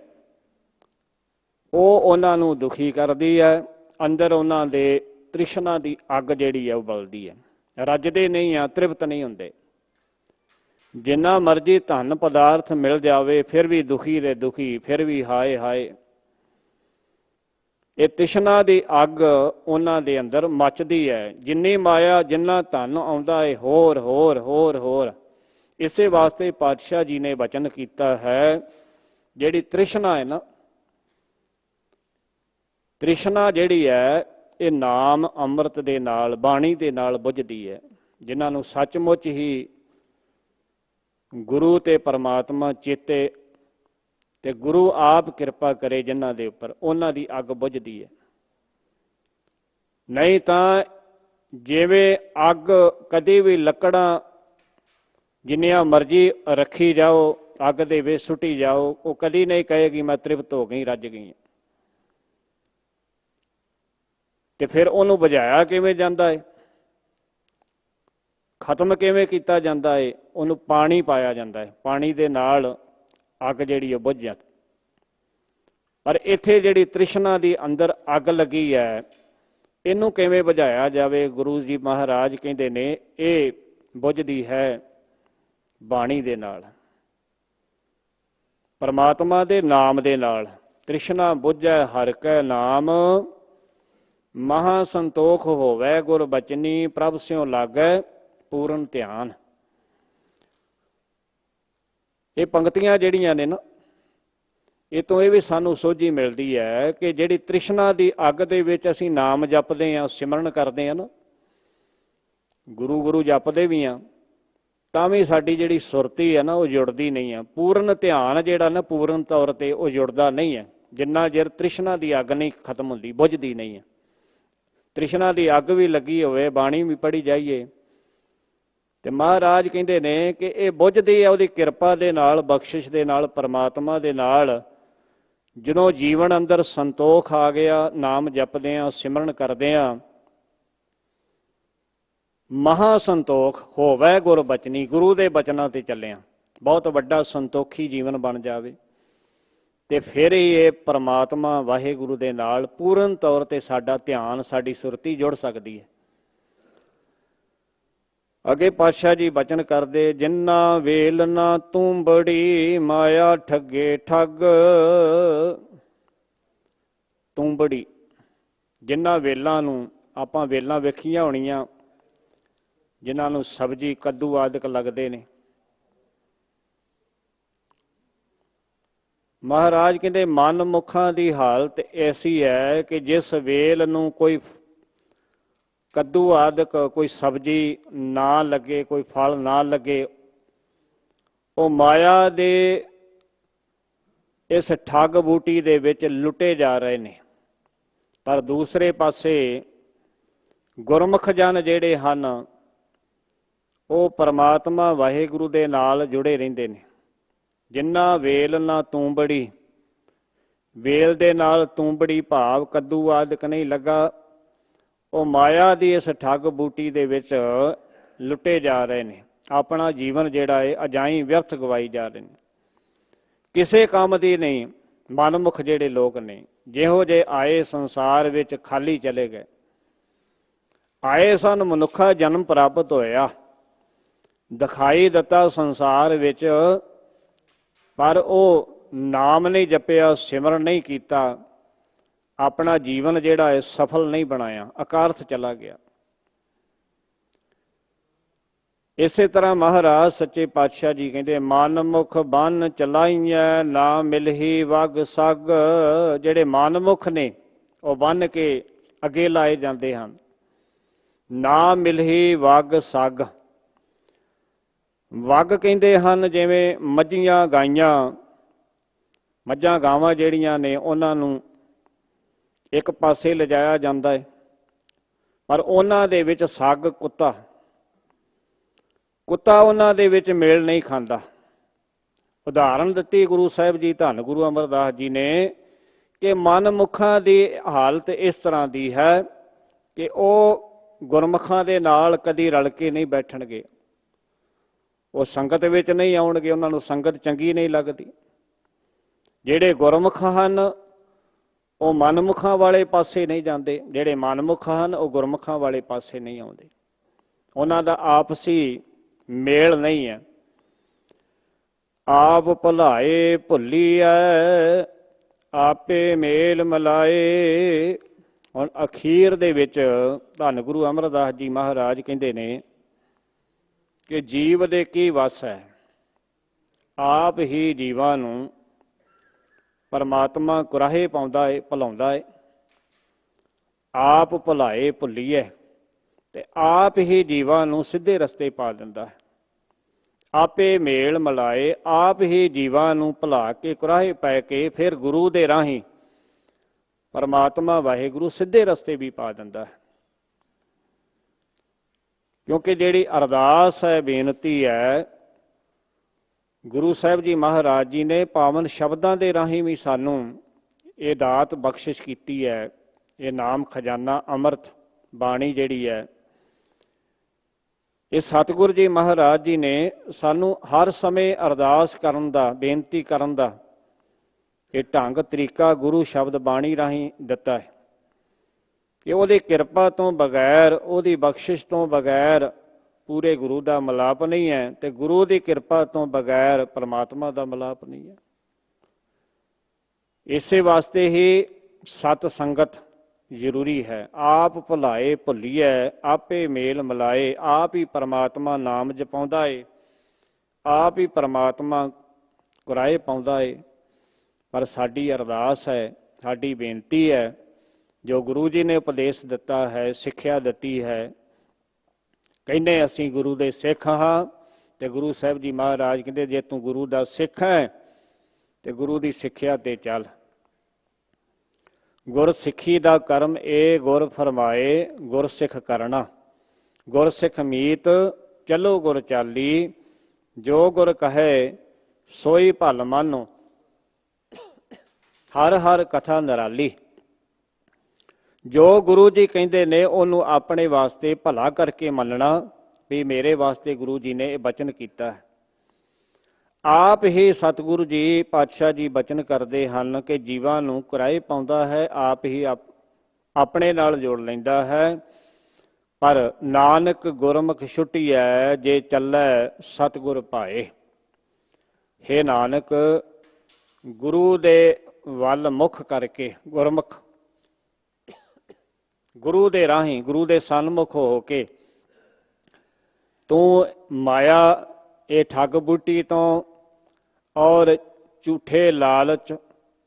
A: ਉਹ ਉਹਨਾਂ ਨੂੰ ਦੁਖੀ ਕਰਦੀ ਹੈ। ਅੰਦਰ ਉਹਨਾਂ ਦੇ ਤ੍ਰਿਸ਼ਨਾ ਦੀ ਅੱਗ ਜਿਹੜੀ ਹੈ ਉਹ ਬਲਦੀ ਹੈ, ਰੱਜਦੇ ਨਹੀਂ ਆ, ਤ੍ਰਿਪਤ ਨਹੀਂ ਹੁੰਦੇ। ਜਿੰਨਾ ਮਰਜ਼ੀ ਧਨ ਪਦਾਰਥ ਮਿਲ ਜਾਵੇ, ਫਿਰ ਵੀ ਦੁਖੀ ਦੇ ਦੁਖੀ, ਫਿਰ ਵੀ ਹਾਏ ਹਾਏ। ਇਹ ਤ੍ਰਿਸ਼ਨਾ ਦੀ ਅੱਗ ਉਹਨਾਂ ਦੇ ਅੰਦਰ ਮੱਚਦੀ ਹੈ। ਜਿੰਨੀ ਮਾਇਆ, ਜਿੰਨਾ ਧਨ ਆਉਂਦਾ ਹੈ, ਹੋਰ ਹੋਰ ਹੋਰ ਹੋਰ। ਇਸੇ ਵਾਸਤੇ ਪਾਤਸ਼ਾਹ ਜੀ ਨੇ ਵਚਨ ਕੀਤਾ ਹੈ, ਜਿਹੜੀ ਤ੍ਰਿਸ਼ਨਾ ਹੈ ਨਾ, ਤ੍ਰਿਸ਼ਨਾ ਜਿਹੜੀ ਹੈ, ਇਹ ਨਾਮ ਅੰਮ੍ਰਿਤ ਦੇ ਨਾਲ, ਬਾਣੀ ਦੇ ਨਾਲ ਬੁਝਦੀ ਹੈ। ਜਿਨ੍ਹਾਂ ਨੂੰ ਸੱਚਮੁੱਚ ਹੀ ਗੁਰੂ ਤੇ ਪਰਮਾਤਮਾ ਚੇਤੇ, ਤੇ ਗੁਰੂ ਆਪ ਕਿਰਪਾ ਕਰੇ ਜਿਨ੍ਹਾਂ ਦੇ ਉੱਪਰ, ਉਹਨਾਂ ਦੀ ਅੱਗ ਬੁਝਦੀ ਹੈ। ਨਹੀਂ ਤਾਂ ਜਿਵੇਂ ਅੱਗ ਕਦੇ ਵੀ ਲੱਕੜਾਂ ਜਿੰਨੀਆਂ ਮਰਜ਼ੀ ਰੱਖੀ ਜਾਓ, ਅੱਗ ਦੇ ਵਿੱਚ ਸੁੱਟੀ ਜਾਓ, ਉਹ ਕਦੀ ਨਹੀਂ ਕਹੇਗੀ ਮੈਂ ਤ੍ਰਿਪਤ ਹੋ ਗਈ, ਰੱਜ ਗਈ। ਤੇ ਫਿਰ ਉਹਨੂੰ ਬੁਝਾਇਆ ਕਿਵੇਂ ਜਾਂਦਾ ਹੈ, ਖਤਮ ਕਿਵੇਂ ਕੀਤਾ ਜਾਂਦਾ ਹੈ? ਉਹਨੂੰ ਪਾਣੀ ਪਾਇਆ ਜਾਂਦਾ ਹੈ, ਪਾਣੀ ਦੇ ਨਾਲ ਅੱਗ ਜਿਹੜੀ ਉਹ ਬੁਝ ਜਾਂਦੀ। ਪਰ ਇੱਥੇ ਜਿਹੜੀ ਤ੍ਰਿਸ਼ਨਾ ਦੀ ਅੰਦਰ ਅੱਗ ਲੱਗੀ ਹੈ, ਇਹਨੂੰ ਕਿਵੇਂ ਬੁਝਾਇਆ ਜਾਵੇ? ਗੁਰੂ ਜੀ ਮਹਾਰਾਜ ਕਹਿੰਦੇ ਨੇ, ਇਹ ਬੁਝਦੀ ਹੈ ਬਾਣੀ ਦੇ ਨਾਲ, ਪਰਮਾਤਮਾ ਦੇ ਨਾਮ ਦੇ ਨਾਲ। ਤ੍ਰਿਸ਼ਨਾ ਬੁਝੈ ਹਰਿ ਕੈ ਨਾਮ, ਮਹਾ ਸੰਤੋਖ ਹੋਵੇ ਗੁਰ ਬਚਨੀ, ਪ੍ਰਭ ਸਿਉ ਲਾਗੈ ਪੂਰਨ ਧਿਆਨ। ਇਹ ਪੰਕਤੀਆਂ ਜਿਹੜੀਆਂ ਨੇ ਨਾ, ਇਹ ਤੋਂ ਇਹ ਵੀ ਸਾਨੂੰ ਸੋਝੀ ਮਿਲਦੀ ਹੈ ਕਿ ਜਿਹੜੀ ਤ੍ਰਿਸ਼ਨਾ ਦੀ ਅੱਗ ਦੇ ਵਿੱਚ ਅਸੀਂ ਨਾਮ ਜਪਦੇ ਹਾਂ, ਸਿਮਰਨ ਕਰਦੇ ਹਾਂ ਨਾ, ਗੁਰੂ ਗੁਰੂ ਜਪਦੇ ਵੀ ਹਾਂ, ਤਾਂ ਵੀ ਸਾਡੀ ਜਿਹੜੀ ਸੁਰਤੀ ਹੈ ਨਾ, ਉਹ ਜੁੜਦੀ ਨਹੀਂ ਹੈ। ਪੂਰਨ ਧਿਆਨ ਜਿਹੜਾ ਨਾ, ਪੂਰਨ ਤੌਰ 'ਤੇ ਉਹ ਜੁੜਦਾ ਨਹੀਂ ਹੈ, ਜਿੰਨਾ ਚਿਰ ਤ੍ਰਿਸ਼ਨਾ ਦੀ ਅੱਗ ਨਹੀਂ ਖਤਮ ਹੁੰਦੀ, ਬੁਝਦੀ ਨਹੀਂ ਹੈ। ਤ੍ਰਿਸ਼ਨਾ ਦੀ ਅੱਗ ਵੀ ਲੱਗੀ ਹੋਵੇ, ਬਾਣੀ ਵੀ ਪੜ੍ਹੀ ਜਾਈਏ, ਤੇ ਮਹਾਰਾਜ ਕਹਿੰਦੇ ਨੇ ਕਿ ਇਹ ਬੁਝਦੀ ਹੈ ਉਹਦੀ ਕਿਰਪਾ ਦੇ ਨਾਲ, ਬਖਸ਼ਿਸ਼ ਦੇ ਨਾਲ, ਪਰਮਾਤਮਾ ਦੇ ਨਾਲ। ਜਦੋਂ ਜੀਵਨ ਅੰਦਰ ਸੰਤੋਖ ਆ ਗਿਆ, ਨਾਮ ਜਪਦੇ ਹਾਂ, ਸਿਮਰਨ ਕਰਦੇ ਹਾਂ, ਮਹਾ ਸੰਤੋਖ ਹੋਵੇ ਗੁਰ ਬਚਨੀ, ਗੁਰੂ ਦੇ ਬਚਨਾਂ ਤੇ ਚੱਲਿਆ, ਬਹੁਤ ਵੱਡਾ ਸੰਤੋਖੀ ਜੀਵਨ ਬਣ ਜਾਵੇ, ਤੇ ਫਿਰ ਹੀ ਇਹ ਪਰਮਾਤਮਾ ਵਾਹਿਗੁਰੂ ਦੇ ਨਾਲ ਪੂਰਨ ਤੌਰ ਤੇ ਸਾਡਾ ਧਿਆਨ, ਸਾਡੀ ਸੁਰਤੀ ਜੁੜ ਸਕਦੀ ਹੈ। ਅੱਗੇ ਪਾਤਸ਼ਾਹ ਜੀ ਬਚਨ ਕਰਦੇ, ਜਿੰਨਾ ਵੇਲ ਨਾ ਤੂੰ ਬੜੀ, ਮਾਇਆ ਠੱਗੇ ਠੱਗ। ਤੂੰ ਬੜੀ, ਜਿਨ੍ਹਾਂ ਵੇਲਾਂ ਨੂੰ ਆਪਾਂ ਵੇਲਾਂ ਵੇਖੀਆਂ ਹੋਣੀਆਂ, ਜਿਨ੍ਹਾਂ ਨੂੰ ਸਬਜ਼ੀ ਕੱਦੂ ਆਦਿਕ ਲੱਗਦੇ ਨੇ, ਮਹਾਰਾਜ ਕਹਿੰਦੇ ਮਨ ਮੁਖਾਂ ਦੀ ਹਾਲਤ ਐਸੀ ਹੈ ਕਿ ਜਿਸ ਵੇਲ ਨੂੰ ਕੋਈ ਕੱਦੂ ਆਦਿਕ ਕੋਈ ਸਬਜ਼ੀ ਨਾ ਲੱਗੇ, ਕੋਈ ਫਲ ਨਾ ਲੱਗੇ, ਉਹ ਮਾਇਆ ਦੇ ਇਸ ਠੱਗ ਬੂਟੀ ਦੇ ਵਿੱਚ ਲੁੱਟੇ ਜਾ ਰਹੇ ਨੇ। ਪਰ ਦੂਸਰੇ ਪਾਸੇ ਗੁਰਮੁਖ ਜਨ ਜਿਹੜੇ ਹਨ ਉਹ ਪਰਮਾਤਮਾ ਵਾਹਿਗੁਰੂ ਦੇ ਨਾਲ ਜੁੜੇ ਰਹਿੰਦੇ ਨੇ। ਜਿੰਨਾ ਵੇਲ ਨਾ ਤੂੰਬੜੀ, ਵੇਲ ਦੇ ਨਾਲ ਤੂੰਬੜੀ ਭਾਵ ਕੱਦੂ ਆਦਿਕ ਨਹੀਂ ਲੱਗਾ, ਉਹ ਮਾਇਆ ਦੀ ਇਸ ਠੱਗ ਬੂਟੀ ਦੇ ਵਿੱਚ ਲੁੱਟੇ ਜਾ ਰਹੇ ਨੇ। ਆਪਣਾ ਜੀਵਨ ਜਿਹੜਾ ਹੈ ਅਜਾਈਂ ਵਿਅਰਥ ਗਵਾਈ ਜਾ ਰਹੇ ਨੇ, ਕਿਸੇ ਕੰਮ ਦੀ ਨਹੀਂ। ਮਨਮੁਖ ਜਿਹੜੇ ਲੋਕ ਨੇ, ਜਿਹੋ ਜਿਹੇ ਆਏ ਸੰਸਾਰ ਵਿੱਚ ਖਾਲੀ ਚਲੇ ਗਏ। ਆਏ ਸਨ ਮਨੁੱਖਾ ਜਨਮ ਪ੍ਰਾਪਤ ਹੋਇਆ, ਦਿਖਾਈ ਦਿੱਤਾ ਸੰਸਾਰ ਵਿੱਚ, ਪਰ ਉਹ ਨਾਮ ਨਹੀਂ ਜਪਿਆ, ਸਿਮਰਨ ਨਹੀਂ ਕੀਤਾ, ਆਪਣਾ ਜੀਵਨ ਜਿਹੜਾ ਹੈ ਸਫਲ ਨਹੀਂ ਬਣਾਇਆ, ਅਕਾਰਥ ਚਲਾ ਗਿਆ। ਇਸੇ ਤਰ੍ਹਾਂ ਮਹਾਰਾਜ ਸੱਚੇ ਪਾਤਸ਼ਾਹ ਜੀ ਕਹਿੰਦੇ ਮਨਮੁਖ ਬੰਨ ਚਲਾਈਐ ਨਾ ਮਿਲਹੀ ਵਗ ਸੱਗ। ਜਿਹੜੇ ਮਨਮੁਖ ਨੇ ਉਹ ਬੰਨ ਕੇ ਅੱਗੇ ਲਾਏ ਜਾਂਦੇ ਹਨ। ਨਾ ਮਿਲਹੀ ਵਗ ਸੱਗ। ਵਗ ਕਹਿੰਦੇ ਹਨ ਜਿਵੇਂ ਮੱਝੀਆਂ ਗਾਈਆਂ, ਮੱਝਾਂ ਗਾਵਾਂ ਜਿਹੜੀਆਂ ਨੇ ਉਹਨਾਂ ਨੂੰ ਇੱਕ ਪਾਸੇ ਲਿਜਾਇਆ ਜਾਂਦਾ ਹੈ, ਪਰ ਉਹਨਾਂ ਦੇ ਵਿੱਚ ਸੱਗ ਕੁੱਤਾ ਉਹਨਾਂ ਦੇ ਵਿੱਚ ਮੇਲ ਨਹੀਂ ਖਾਂਦਾ। ਉਦਾਹਰਣ ਦਿੱਤੀ ਗੁਰੂ ਸਾਹਿਬ ਜੀ, ਧੰਨ ਗੁਰੂ ਅਮਰਦਾਸ ਜੀ ਨੇ, ਕਿ ਮਨਮੁਖਾਂ ਦੀ ਹਾਲਤ ਇਸ ਤਰ੍ਹਾਂ ਦੀ ਹੈ ਕਿ ਉਹ ਗੁਰਮੁਖਾਂ ਦੇ ਨਾਲ ਕਦੀ ਰਲ ਕੇ ਨਹੀਂ ਬੈਠਣਗੇ, ਉਹ ਸੰਗਤ ਵਿੱਚ ਨਹੀਂ ਆਉਣਗੇ, ਉਹਨਾਂ ਨੂੰ ਸੰਗਤ ਚੰਗੀ ਨਹੀਂ ਲੱਗਦੀ। ਜਿਹੜੇ ਗੁਰਮੁਖ ਹਨ ਉਹ ਮਨਮੁਖਾਂ ਵਾਲੇ ਪਾਸੇ ਨਹੀਂ ਜਾਂਦੇ, ਜਿਹੜੇ ਮਨਮੁਖ ਹਨ ਉਹ ਗੁਰਮੁਖਾਂ ਵਾਲੇ ਪਾਸੇ ਨਹੀਂ ਆਉਂਦੇ। ਉਹਨਾਂ ਦਾ ਆਪਸੀ ਮੇਲ ਨਹੀਂ ਹੈ। ਆਪ ਭੁਲਾਏ ਭੁੱਲੀਐ ਆਪੇ ਮੇਲ ਮਿਲਾਏ। ਹੁਣ ਅਖੀਰ ਦੇ ਵਿੱਚ ਧੰਨ ਗੁਰੂ ਅਮਰਦਾਸ ਜੀ ਮਹਾਰਾਜ ਕਹਿੰਦੇ ਨੇ ਕਿ ਜੀਵ ਦੇ ਕੀ ਵਸ ਹੈ, ਆਪ ਹੀ ਜੀਵਾਂ ਨੂੰ ਪਰਮਾਤਮਾ ਕੁਰਾਹੇ ਪਾਉਂਦਾ ਹੈ, ਭੁਲਾਉਂਦਾ ਹੈ। ਆਪ ਭੁਲਾਏ ਭੁੱਲੀਐ, ਤੇ ਆਪ ਹੀ ਜੀਵਾਂ ਨੂੰ ਸਿੱਧੇ ਰਸਤੇ ਪਾ ਦਿੰਦਾ ਹੈ। ਆਪੇ ਮੇਲ ਮਿਲਾਏ, ਆਪ ਹੀ ਜੀਵਾਂ ਨੂੰ ਭੁਲਾ ਕੇ ਕੁਰਾਹੇ ਪੈ ਕੇ ਫਿਰ ਗੁਰੂ ਦੇ ਰਾਹੀਂ ਪਰਮਾਤਮਾ ਵਾਹਿਗੁਰੂ ਸਿੱਧੇ ਰਸਤੇ ਵੀ ਪਾ ਦਿੰਦਾ ਹੈ। ਕਿਉਂਕਿ ਜਿਹੜੀ ਅਰਦਾਸ ਹੈ, ਬੇਨਤੀ ਹੈ, ਗੁਰੂ ਸਾਹਿਬ ਜੀ ਮਹਾਰਾਜ ਜੀ ਨੇ ਪਾਵਨ ਸ਼ਬਦਾਂ ਦੇ ਰਾਹੀਂ ਵੀ ਸਾਨੂੰ ਇਹ ਦਾਤ ਬਖਸ਼ਿਸ਼ ਕੀਤੀ ਹੈ। ਇਹ ਨਾਮ ਖਜ਼ਾਨਾ ਅੰਮ੍ਰਿਤ ਬਾਣੀ ਜਿਹੜੀ ਹੈ, ਇਹ ਸਤਿਗੁਰੂ ਜੀ ਮਹਾਰਾਜ ਜੀ ਨੇ ਸਾਨੂੰ ਹਰ ਸਮੇਂ ਅਰਦਾਸ ਕਰਨ ਦਾ, ਬੇਨਤੀ ਕਰਨ ਦਾ ਇਹ ਢੰਗ ਤਰੀਕਾ ਗੁਰੂ ਸ਼ਬਦ ਬਾਣੀ ਰਾਹੀਂ ਦਿੱਤਾ ਹੈ ਕਿ ਉਹਦੀ ਕਿਰਪਾ ਤੋਂ ਬਗੈਰ, ਉਹਦੀ ਬਖਸ਼ਿਸ਼ ਤੋਂ ਬਗੈਰ ਪੂਰੇ ਗੁਰੂ ਦਾ ਮਿਲਾਪ ਨਹੀਂ ਹੈ, ਤੇ ਗੁਰੂ ਦੀ ਕਿਰਪਾ ਤੋਂ ਬਗੈਰ ਪਰਮਾਤਮਾ ਦਾ ਮਿਲਾਪ ਨਹੀਂ ਹੈ। ਇਸੇ ਵਾਸਤੇ ਹੀ ਸਤ ਸੰਗਤ ਜ਼ਰੂਰੀ ਹੈ। ਆਪ ਭੁਲਾਏ ਭੁੱਲੀਐ ਆਪੇ ਮੇਲ ਮਿਲਾਏ। ਆਪ ਹੀ ਪਰਮਾਤਮਾ ਨਾਮ ਜਪਾਉਂਦਾ ਏ, ਆਪ ਹੀ ਪਰਮਾਤਮਾ ਕੁਰਾਹੇ ਪਾਉਂਦਾ ਏ। ਪਰ ਸਾਡੀ ਅਰਦਾਸ ਹੈ, ਸਾਡੀ ਬੇਨਤੀ ਹੈ, ਜੋ ਗੁਰੂ ਜੀ ਨੇ ਉਪਦੇਸ਼ ਦਿੱਤਾ ਹੈ, ਸਿੱਖਿਆ ਦਿੱਤੀ ਹੈ, ਕਹਿੰਦੇ ਅਸੀਂ ਗੁਰੂ ਦੇ ਸਿੱਖ ਹਾਂ, ਤੇ ਗੁਰੂ ਸਾਹਿਬ ਜੀ ਮਹਾਰਾਜ ਕਹਿੰਦੇ ਜੇ ਤੂੰ ਗੁਰੂ ਦਾ ਸਿੱਖ ਹੈ ਤੇ ਗੁਰੂ ਦੀ ਸਿੱਖਿਆ ਤੇ ਚੱਲ। ਗੁਰ ਸਿੱਖੀ ਦਾ ਕਰਮ ਇਹ ਗੁਰ ਫਰਮਾਏ, ਗੁਰ ਸਿੱਖ ਕਰਨਾ। ਗੁਰ ਸਿੱਖ ਮੀਤ ਚਲੋ ਗੁਰ ਚਾਲੀ, ਜੋ ਗੁਰ ਕਹੇ ਸੋਈ ਭਲ ਮਾਨੋ। ਹਰ ਹਰ ਕਥਾ ਨਿਰਾਲੀ। ਜੋ ਗੁਰੂ ਜੀ ਕਹਿੰਦੇ ਨੇ ਉਹਨੂੰ ਆਪਣੇ ਵਾਸਤੇ ਭਲਾ ਕਰਕੇ ਮੰਨਣਾ, ਵੀ ਮੇਰੇ ਵਾਸਤੇ ਗੁਰੂ ਜੀ ਨੇ ਇਹ ਬਚਨ ਕੀਤਾ ਹੈ। ਆਪ ਹੀ ਸਤਿਗੁਰੂ ਜੀ ਪਾਤਸ਼ਾਹ ਜੀ ਬਚਨ ਕਰਦੇ ਹਨ ਕਿ ਜੀਵਾਂ ਨੂੰ ਕੁਰਾਹੇ ਪਾਉਂਦਾ ਹੈ, ਆਪ ਹੀ ਆਪਣੇ ਨਾਲ ਜੋੜ ਲੈਂਦਾ ਹੈ। ਪਰ ਨਾਨਕ ਗੁਰਮੁਖ ਛੁੱਟੀਐ ਜੇ ਚੱਲੈ ਸਤਿਗੁਰ ਭਾਏ। ਹੇ ਨਾਨਕ, ਗੁਰੂ ਦੇ ਵੱਲ ਮੁਖ ਕਰਕੇ ਗੁਰਮੁਖ ਗੁਰੂ ਦੇ ਰਾਹੀਂ, ਗੁਰੂ ਦੇ ਸਨਮੁਖ ਹੋ ਕੇ ਤੂੰ ਮਾਇਆ ਇਹ ਠੱਗ ਬੂਟੀ ਤੋਂ ਔਰ ਝੂਠੇ ਲਾਲਚ,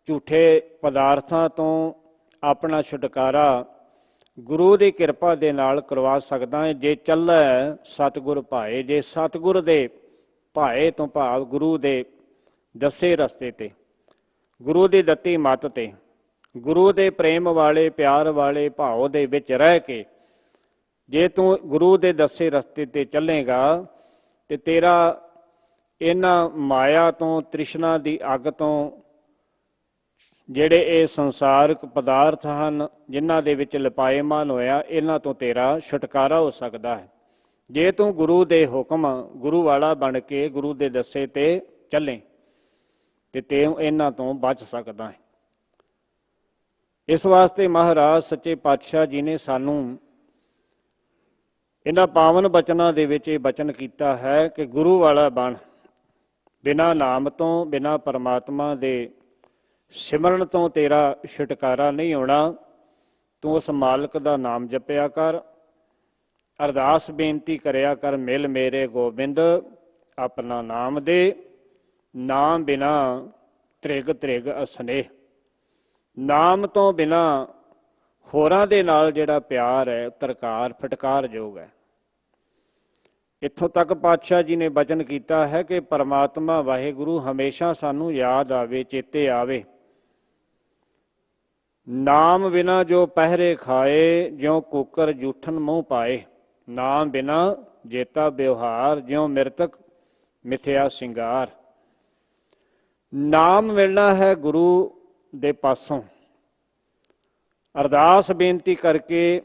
A: ਝੂਠੇ ਪਦਾਰਥਾਂ ਤੋਂ ਆਪਣਾ ਛੁਟਕਾਰਾ ਗੁਰੂ ਦੀ ਕਿਰਪਾ ਦੇ ਨਾਲ ਕਰਵਾ ਸਕਦਾ ਹੈ ਜੇ ਚੱਲੈ ਸਤਿਗੁਰ ਭਾਏ। ਜੇ ਸਤਿਗੁਰ ਦੇ ਭਾਏ ਤੋਂ ਭਾਵ ਗੁਰੂ ਦੇ ਦੱਸੇ ਰਸਤੇ ਤੇ, ਗੁਰੂ ਦੀ ਦਿੱਤੀ ਮੱਤ ਤੇ, ਗੁਰੂ ਦੇ ਪ੍ਰੇਮ ਵਾਲੇ ਪਿਆਰ ਵਾਲੇ ਭਾਵ ਦੇ ਵਿੱਚ ਰਹਿ ਕੇ ਜੇ ਤੂੰ ਗੁਰੂ ਦੇ ਦੱਸੇ ਰਸਤੇ ਤੇ ਚੱਲੇਗਾ ਤੇ ਤੇਰਾ ਇਹਨਾਂ ਮਾਇਆ ਤੋਂ, ਤ੍ਰਿਸ਼ਨਾ ਦੀ ਅੱਗ ਤੋਂ, ਜਿਹੜੇ ਇਹ ਸੰਸਾਰਿਕ ਪਦਾਰਥ ਹਨ ਜਿਨ੍ਹਾਂ ਦੇ ਵਿੱਚ ਲਿਪਾਏਮਾਨ ਹੋਇਆ, ਇਹਨਾਂ ਤੋਂ ਤੇਰਾ ਛੁਟਕਾਰਾ ਹੋ ਸਕਦਾ ਹੈ ਜੇ ਤੂੰ ਗੁਰੂ ਦੇ ਹੁਕਮ, ਗੁਰੂ ਵਾਲਾ ਬਣ ਕੇ ਗੁਰੂ ਦੇ ਦੱਸੇ ਤੇ ਚੱਲੇ ਤੇ ਇਹਨਾਂ ਤੋਂ ਬਚ ਸਕਦਾ ਹੈ। ਇਸ ਵਾਸਤੇ ਮਹਾਰਾਜ ਸੱਚੇ ਪਾਤਸ਼ਾਹ ਜੀ ਨੇ ਸਾਨੂੰ ਇਹਨਾਂ ਪਾਵਨ ਬਚਨਾਂ ਦੇ ਵਿੱਚ ਇਹ ਬਚਨ ਕੀਤਾ ਹੈ ਕਿ ਗੁਰੂ ਵਾਲਾ ਬਣ, ਬਿਨਾਂ ਨਾਮ ਤੋਂ, ਬਿਨਾਂ ਪਰਮਾਤਮਾ ਦੇ ਸਿਮਰਨ ਤੋਂ ਤੇਰਾ ਛੁਟਕਾਰਾ ਨਹੀਂ ਹੋਣਾ। ਤੂੰ ਉਸ ਮਾਲਕ ਦਾ ਨਾਮ ਜਪਿਆ ਕਰ, ਅਰਦਾਸ ਬੇਨਤੀ ਕਰਿਆ ਕਰ, ਮਿਲ ਮੇਰੇ ਗੋਬਿੰਦ ਆਪਣਾ ਨਾਮ ਦੇ, ਨਾਮ ਬਿਨਾ ਤ੍ਰਿਗ ਤ੍ਰਿਗ ਅਸਨੇਹ। ਨਾਮ ਤੋਂ ਬਿਨਾ ਹੋਰਾਂ ਦੇ ਨਾਲ ਜਿਹੜਾ ਪਿਆਰ ਹੈ ਤਰਕਾਰ ਫਟਕਾਰਯੋਗ ਹੈ। ਇੱਥੋਂ ਤੱਕ ਪਾਤਸ਼ਾਹ ਜੀ ਨੇ ਬਚਨ ਕੀਤਾ ਹੈ ਕਿ ਪਰਮਾਤਮਾ ਵਾਹਿਗੁਰੂ ਹਮੇਸ਼ਾ ਸਾਨੂੰ ਯਾਦ ਆਵੇ, ਚੇਤੇ ਆਵੇ। ਨਾਮ ਬਿਨਾ ਜੋ ਪਹਿਰੇ ਖਾਏ, ਜਿਉਂ ਕੁੱਕਰ ਜੂਠਨ ਮੂੰਹ ਪਾਏ। ਨਾਮ ਬਿਨਾ ਜੇਤਾ ਵਿਵਹਾਰ, ਜਿਉਂ ਮਿਰਤਕ ਮਿਥਿਆ ਸਿੰਗਾਰ। ਨਾਮ ਮਿਲਣਾ ਹੈ ਗੁਰੂ ਦੇ ਪਾਸੋਂ। ਅਰਦਾਸ ਬੇਨਤੀ ਕਰਕੇ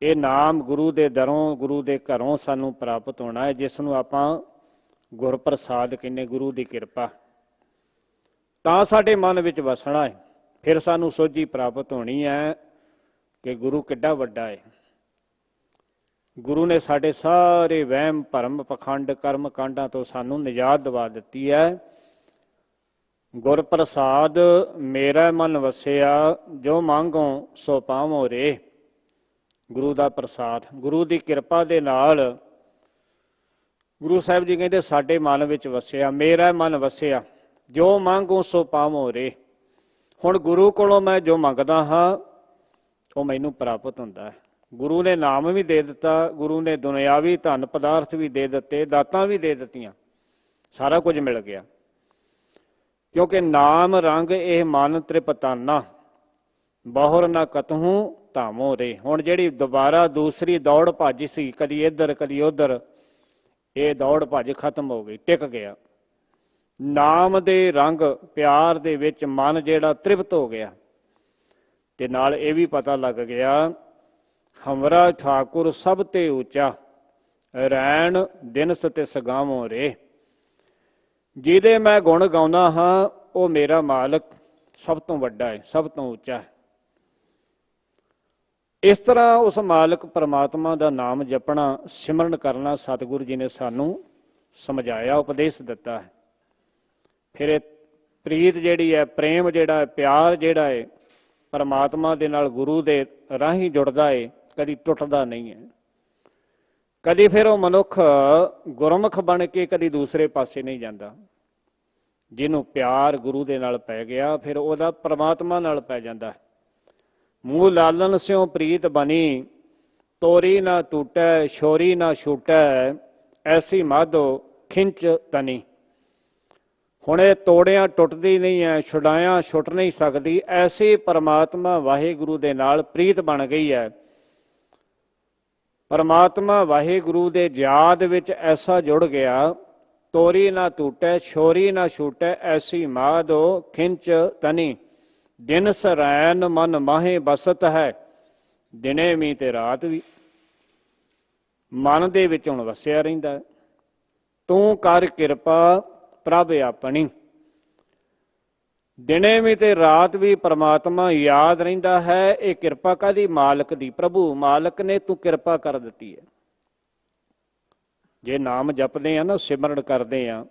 A: ਇਹ ਨਾਮ ਗੁਰੂ ਦੇ ਦਰੋਂ, ਗੁਰੂ ਦੇ ਘਰੋਂ ਸਾਨੂੰ ਪ੍ਰਾਪਤ ਹੋਣਾ ਹੈ, ਜਿਸ ਨੂੰ ਆਪਾਂ ਗੁਰਪ੍ਰਸਾਦ ਕਹਿੰਦੇ, ਗੁਰੂ ਦੀ ਕਿਰਪਾ। ਤਾਂ ਸਾਡੇ ਮਨ ਵਿੱਚ ਵਸਣਾ ਹੈ, ਫਿਰ ਸਾਨੂੰ ਸੋਝੀ ਪ੍ਰਾਪਤ ਹੋਣੀ ਹੈ ਕਿ ਗੁਰੂ ਕਿੱਡਾ ਵੱਡਾ ਹੈ। ਗੁਰੂ ਨੇ ਸਾਡੇ ਸਾਰੇ ਵਹਿਮ ਭਰਮ ਪਖੰਡ ਕਰਮ ਕਾਂਡਾਂ ਤੋਂ ਸਾਨੂੰ ਨਿਜਾਤ ਦਿਵਾ ਦਿੱਤੀ ਹੈ। ਗੁਰਪ੍ਰਸਾਦ ਮੇਰਾ ਮਨ ਵਸਿਆ, ਜੋ ਮੰਗੋ ਸੋ ਪਾਵੋ ਰੇ। ਗੁਰੂ ਦਾ ਪ੍ਰਸਾਦ, ਗੁਰੂ ਦੀ ਕਿਰਪਾ ਦੇ ਨਾਲ ਗੁਰੂ ਸਾਹਿਬ ਜੀ ਕਹਿੰਦੇ ਸਾਡੇ ਮਨ ਵਿੱਚ ਵਸਿਆ, ਮੇਰਾ ਮਨ ਵਸਿਆ, ਜੋ ਮੰਗੋ ਸੋ ਪਾਵੋ ਰੇ। ਹੁਣ ਗੁਰੂ ਕੋਲੋਂ ਮੈਂ ਜੋ ਮੰਗਦਾ ਹਾਂ ਉਹ ਮੈਨੂੰ ਪ੍ਰਾਪਤ ਹੁੰਦਾ ਹੈ। ਗੁਰੂ ਨੇ ਨਾਮ ਵੀ ਦੇ ਦਿੱਤਾ, ਗੁਰੂ ਨੇ ਦੁਨਿਆਵੀ ਧਨ ਪਦਾਰਥ ਵੀ ਦੇ ਦਿੱਤੇ, ਦਾਤਾਂ ਵੀ ਦੇ ਦਿੱਤੀਆਂ, ਸਾਰਾ ਕੁਝ ਮਿਲ ਗਿਆ। ਕਿਉਂਕਿ ਨਾਮ ਰੰਗ ਇਹ ਮਨ ਤ੍ਰਿਪਤਾਨਾ, ਬਹੁਰ ਨਾ ਕਤਹੂ ਧਾਮੋ ਰੇ। ਹੁਣ ਜਿਹੜੀ ਦੁਬਾਰਾ ਦੂਸਰੀ ਦੌੜ ਭੱਜ ਸੀ, ਕਦੀ ਇੱਧਰ ਕਦੀ ਉੱਧਰ, ਇਹ ਦੌੜ ਭੱਜ ਖਤਮ ਹੋ ਗਈ, ਟਿਕ ਗਿਆ। ਨਾਮ ਦੇ ਰੰਗ ਪਿਆਰ ਦੇ ਵਿੱਚ ਮਨ ਜਿਹੜਾ ਤ੍ਰਿਪਤ ਹੋ ਗਿਆ ਤੇ ਨਾਲ ਇਹ ਵੀ ਪਤਾ ਲੱਗ ਗਿਆ ਹਮਰਾ ਠਾਕੁਰ ਸਭ ਤੇ ਉੱਚਾ, ਰੈਣ ਦਿਨਸ ਤੇ ਸਗਾਵੋ ਰੇ। ਜਿਹਦੇ ਮੈਂ ਗੁਣ ਗਾਉਂਦਾ ਹਾਂ ਉਹ ਮੇਰਾ ਮਾਲਕ ਸਭ ਤੋਂ ਵੱਡਾ ਹੈ, ਸਭ ਤੋਂ ਉੱਚਾ ਹੈ। ਇਸ ਤਰ੍ਹਾਂ ਉਸ ਮਾਲਕ ਪਰਮਾਤਮਾ ਦਾ ਨਾਮ ਜਪਣਾ, ਸਿਮਰਨ ਕਰਨਾ ਸਤਿਗੁਰੂ ਜੀ ਨੇ ਸਾਨੂੰ ਸਮਝਾਇਆ, ਉਪਦੇਸ਼ ਦਿੱਤਾ ਹੈ। ਫਿਰ ਇਹ ਪ੍ਰੀਤ ਜਿਹੜੀ ਹੈ, ਪ੍ਰੇਮ ਜਿਹੜਾ ਹੈ, ਪਿਆਰ ਜਿਹੜਾ ਹੈ ਪਰਮਾਤਮਾ ਦੇ ਨਾਲ ਗੁਰੂ ਦੇ ਰਾਹੀਂ ਜੁੜਦਾ ਹੈ, ਕਦੀ ਟੁੱਟਦਾ ਨਹੀਂ ਹੈ। ਕਦੀ ਫਿਰ ਉਹ ਮਨੁੱਖ ਗੁਰਮੁਖ ਬਣ ਕੇ ਕਦੀ ਦੂਸਰੇ ਪਾਸੇ ਨਹੀਂ ਜਾਂਦਾ। ਜਿਹਨੂੰ ਪਿਆਰ ਗੁਰੂ ਦੇ ਨਾਲ ਪੈ ਗਿਆ ਫਿਰ ਉਹਦਾ ਪਰਮਾਤਮਾ ਨਾਲ ਪੈ ਜਾਂਦਾ। ਮੂੰਹ ਲਾਲਨ ਸਿਉ ਪ੍ਰੀਤ ਬਣੀ, ਤੋਰੀ ਨਾ ਟੂਟੈ ਛੋਰੀ ਨਾ ਛੂਟੈ, ਐਸੀ ਮਾਧੋ ਖਿੰਚ ਤਨੀ। ਹੁਣ ਇਹ ਤੋੜਿਆਂ ਟੁੱਟਦੀ ਨਹੀਂ ਹੈ, ਛੁਡਾਇਆਂ ਛੁੱਟ ਨਹੀਂ ਸਕਦੀ। ਐਸੀ ਪਰਮਾਤਮਾ ਵਾਹਿਗੁਰੂ ਦੇ ਨਾਲ ਪ੍ਰੀਤ ਬਣ ਗਈ ਹੈ। ਪਰਮਾਤਮਾ ਵਾਹਿਗੁਰੂ ਦੇ ਯਾਦ ਵਿੱਚ ਐਸਾ ਜੁੜ ਗਿਆ, ਤੋਰੀ ਨਾ ਟੂਟੈ ਛੋਰੀ ਨਾ ਛੂਟੈ, ਐਸੀ ਮਾਧੋ ਖਿੰਚ ਤਨੀ। ਦਿਨ ਸਰੈਨ ਮਨ ਮਾਹੇ ਬਸਤ ਹੈ, ਦਿਨੇ ਵੀ ਤੇ ਰਾਤ ਵੀ। ਮਨ ਦੇ ਵਿੱਚ ਹੁਣ ਵਸਿਆ ਰਹਿੰਦਾ। ਤੂੰ ਕਰ ਕਿਰਪਾ ਪ੍ਰਭ ਆਪਣੀ। ਦਿਨੇ ਵੀ ਤੇ ਰਾਤ ਵੀ ਪਰਮਾਤਮਾ ਯਾਦ ਰਹਿੰਦਾ ਹੈ। ਇਹ ਕਿਰਪਾ ਕਾਹਦੀ? ਮਾਲਕ ਦੀ। ਪ੍ਰਭੂ ਮਾਲਕ ਨੇ ਤੂੰ ਕਿਰਪਾ ਕਰ ਦਿੱਤੀ ਹੈ। ਜੇ ਨਾਮ ਜਪਦੇ ਆ ਨਾ, ਸਿਮਰਨ ਕਰਦੇ ਆ,